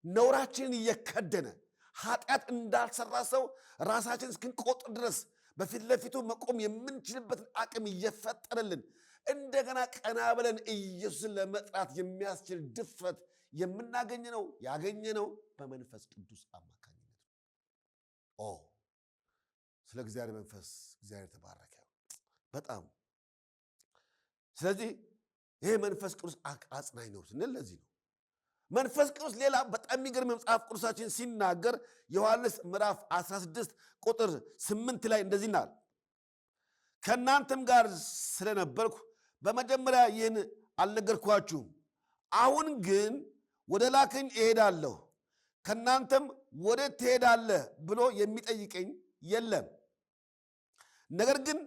S1: ነውራችንን እየከደነ ኃጢአት እንዳልሰራ ሰው ራሳችን እስክንቆጥር ድረስ በፊት ለፊቱ መቆም የምንችልበትን አቅም እየፈጠረልን እንደገና ቀና ብለን ኢየሱስን ለመጥራት የሚያስችል ድፍረት የምናገኘነው ያገኘነው በመንፈስ ቅዱስ አማካኝነት ነው። ስለ እግዚአብሔር መንፈስ እግዚአብሔር ተባረከ በጣም። ስለዚህ ይሄ መንፈስ ቅዱስ አጽናኝ ነው ስንል ለዚህ ነው። መንፈስ ቅዱስ ሌላ በጣም የሚገርም መጽሐፍ ቅዱሳችን ሲናገር ዮሐንስ ምዕራፍ 16 ቁጥር 8 ላይ እንደዚህ ይላል፣ ከእናንተም ጋር ስለነበርኩ በመጀመሪያ ይህን አልነገርኳችሁም። አሁን ግን ወደ ላከኝ እሄዳለሁ፣ ከእናንተም ወዴት ትሄዳለህ ብሎ የሚጠይቀኝ የለም። ነገር ግን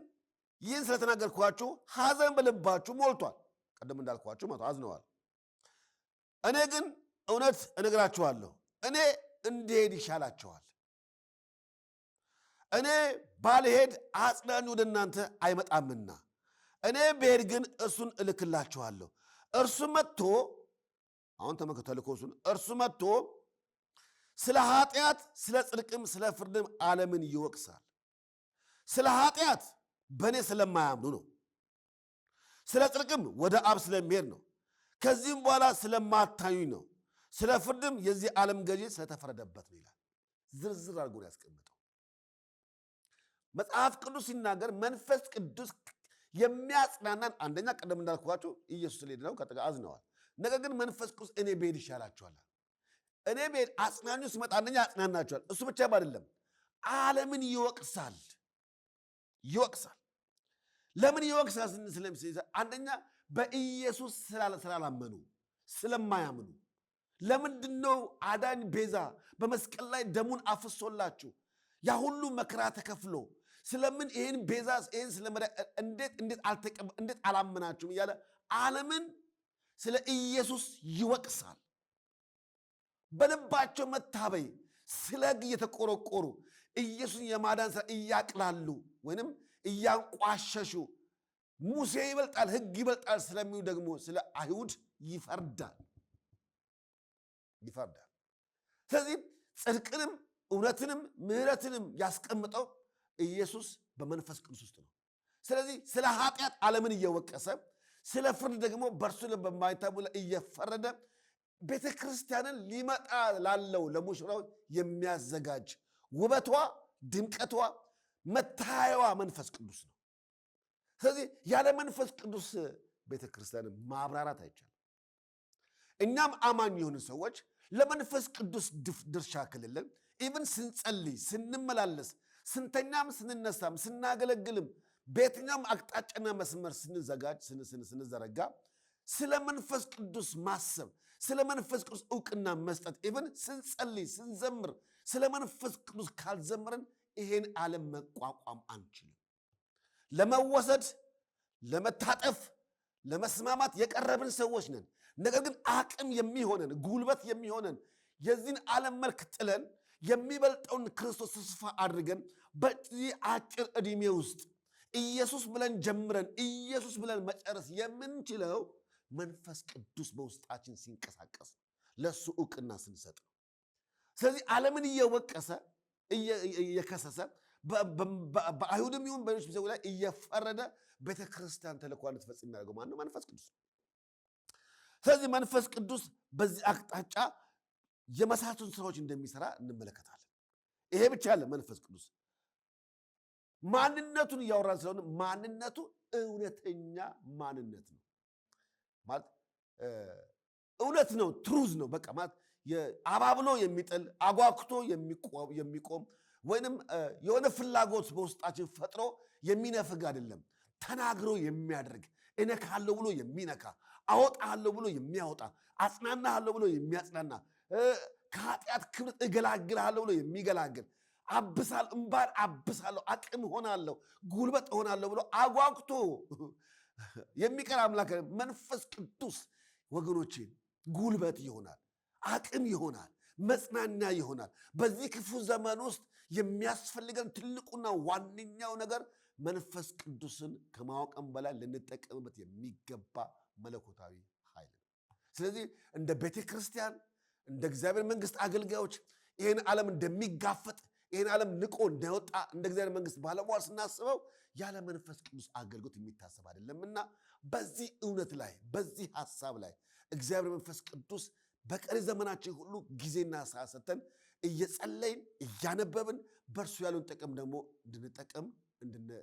S1: ይህን ስለተናገርኳችሁ ሐዘን በልባችሁ ሞልቷል። ቀደም እንዳልኳችሁ አዝነዋል። እኔ ግን እውነት እነግራችኋለሁ፣ እኔ እንድሄድ ይሻላችኋል። እኔ ባልሄድ አጽናኙ ወደ እናንተ አይመጣምና፣ እኔ ብሄድ ግን እርሱን እልክላችኋለሁ። እርሱ መጥቶ አሁን ተልኮ እርሱ መጥቶ ስለ ኃጢአት፣ ስለ ጽድቅም፣ ስለ ፍርድም ዓለምን ይወቅሳል። ስለ ኃጢአት በእኔ ስለማያምኑ ነው። ስለ ጽድቅም ወደ አብ ስለሚሄድ ነው። ከዚህም በኋላ ስለማታዩኝ ነው። ስለ ፍርድም የዚህ ዓለም ገዢ ስለተፈረደበት ነው ይላል። ዝርዝር አድርጎ ያስቀምጠው መጽሐፍ ቅዱስ ሲናገር መንፈስ ቅዱስ የሚያጽናናን አንደኛ ቀደም እንዳልኳችሁ ኢየሱስ ስለሄደ ነው፣ አዝነዋል። ነገር ግን መንፈስ ቅዱስ እኔ ብሄድ ይሻላችኋል። እኔ ብሄድ አጽናኙ ሲመጣ አንደኛ ያጽናናችኋል። እሱ ብቻ አይደለም፣ ዓለምን ይወቅሳል። ለምን ይወቅሳል? አንደኛ በኢየሱስ ስላላመኑ ስለማያምኑ። ለምንድነው አዳኝ ቤዛ በመስቀል ላይ ደሙን አፍሶላችሁ ያ ሁሉ መከራ ተከፍሎ ስለምን ይህን ቤዛ ይህን እንዴት አላመናችሁም እያለ ዓለምን ስለ ኢየሱስ ይወቅሳል። በልባቸው መታበይ ስለ ሕግ እየተቆረቆሩ ኢየሱስን የማዳን ስራ እያቅላሉ ወይንም እያንቋሸሹ ሙሴ ይበልጣል ሕግ ይበልጣል ስለሚሉ ደግሞ ስለ አይሁድ ይፈርዳል። ስለዚህ ጽድቅንም እውነትንም ምሕረትንም ያስቀምጠው ኢየሱስ በመንፈስ ቅዱስ ውስጥ ነው። ስለዚህ ስለ ኃጢአት ዓለምን እየወቀሰ ስለ ፍርድ ደግሞ በእርሱ በማይታሙ ላይ እየፈረደ ቤተ ክርስቲያንን ሊመጣ ላለው ለሙሽራው የሚያዘጋጅ ውበቷ፣ ድምቀቷ፣ መታየዋ መንፈስ ቅዱስ ነው። ስለዚህ ያለ መንፈስ ቅዱስ ቤተክርስቲያን ማብራራት አይቻልም። እኛም አማኝ የሆኑ ሰዎች ለመንፈስ ቅዱስ ድርሻ ክልልን ኢቭን ስንጸልይ፣ ስንመላለስ፣ ስንተኛም፣ ስንነሳም፣ ስናገለግልም በየትኛውም አቅጣጫና መስመር ስንዘረጋ ስለ መንፈስ ቅዱስ ማሰብ፣ ስለ መንፈስ ቅዱስ ዕውቅና መስጠት፣ ኢቭን ስንጸልይ፣ ስንዘምር ስለ መንፈስ ቅዱስ ካልዘምርን ይሄን ዓለም መቋቋም አንችልም። ለመወሰድ፣ ለመታጠፍ፣ ለመስማማት የቀረብን ሰዎች ነን። ነገር ግን አቅም የሚሆነን ጉልበት የሚሆነን የዚህን ዓለም መልክ ጥለን የሚበልጠውን ክርስቶስ ተስፋ አድርገን በዚህ አጭር ዕድሜ ውስጥ ኢየሱስ ብለን ጀምረን ኢየሱስ ብለን መጨረስ የምንችለው መንፈስ ቅዱስ በውስጣችን ሲንቀሳቀስ ለሱ ዕውቅና ስንሰጥ ነው። ስለዚህ ዓለምን እየወቀሰ እየከሰሰ በአይሁድም ይሁን በሌሎች ሰዎች ላይ እየፈረደ ቤተክርስቲያን ተልእኮዋን እንድትፈጽም የሚያደርገው ማነው? መንፈስ ቅዱስ። ስለዚህ መንፈስ ቅዱስ በዚህ አቅጣጫ የመሳቱን ስራዎች እንደሚሰራ እንመለከታለን። ይሄ ብቻ ያለ መንፈስ ቅዱስ ማንነቱን እያወራን ስለሆነ ማንነቱ እውነተኛ ማንነት ነው ማለት እውነት ነው፣ ትሩዝ ነው። በቃ ማለት አባብሎ የሚጥል አጓግቶ የሚቆም ወይንም የሆነ ፍላጎት በውስጣችን ፈጥሮ የሚነፍግ አይደለም። ተናግሮ የሚያደርግ እነካለሁ ብሎ የሚነካ፣ አወጣለሁ ብሎ የሚያወጣ፣ አጽናናለሁ ብሎ የሚያጽናና፣ ከኃጢአት ክብር እገላግልሃለሁ ብሎ የሚገላግል፣ እንባን አብሳለሁ፣ አቅም ሆናለሁ፣ ጉልበት ሆናለሁ ብሎ አጓግቶ የሚቀር አምላክ መንፈስ ቅዱስ ወገኖቼ ጉልበት ይሆናል፣ አቅም ይሆናል፣ መጽናኛ ይሆናል። በዚህ ክፉ ዘመን ውስጥ የሚያስፈልገን ትልቁና ዋነኛው ነገር መንፈስ ቅዱስን ከማወቅም በላይ ልንጠቀምበት የሚገባ መለኮታዊ ኃይል ነው። ስለዚህ እንደ ቤተ ክርስቲያን እንደ እግዚአብሔር መንግስት አገልጋዮች ይህን ዓለም እንደሚጋፈጥ ይህን ዓለም ንቆ እንዳይወጣ እንደ እግዚአብሔር መንግስት ባለሟል ስናስበው ያለ መንፈስ ቅዱስ አገልግሎት የሚታሰብ አይደለምና በዚህ እውነት ላይ በዚህ ሐሳብ ላይ እግዚአብሔር መንፈስ ቅዱስ በቀሪ ዘመናችን ሁሉ ጊዜና ሰዓት ሰጥተን እየጸለይን እያነበብን በእርሱ ያለውን ጥቅም ደግሞ እንድንጠቀም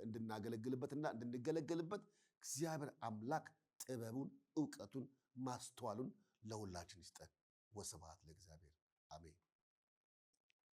S1: እንድናገለግልበትና እንድንገለገልበት እግዚአብሔር አምላክ ጥበቡን፣ ዕውቀቱን፣ ማስተዋሉን ለሁላችን ይስጠን። ወስብሐት ለእግዚአብሔር። አሜን።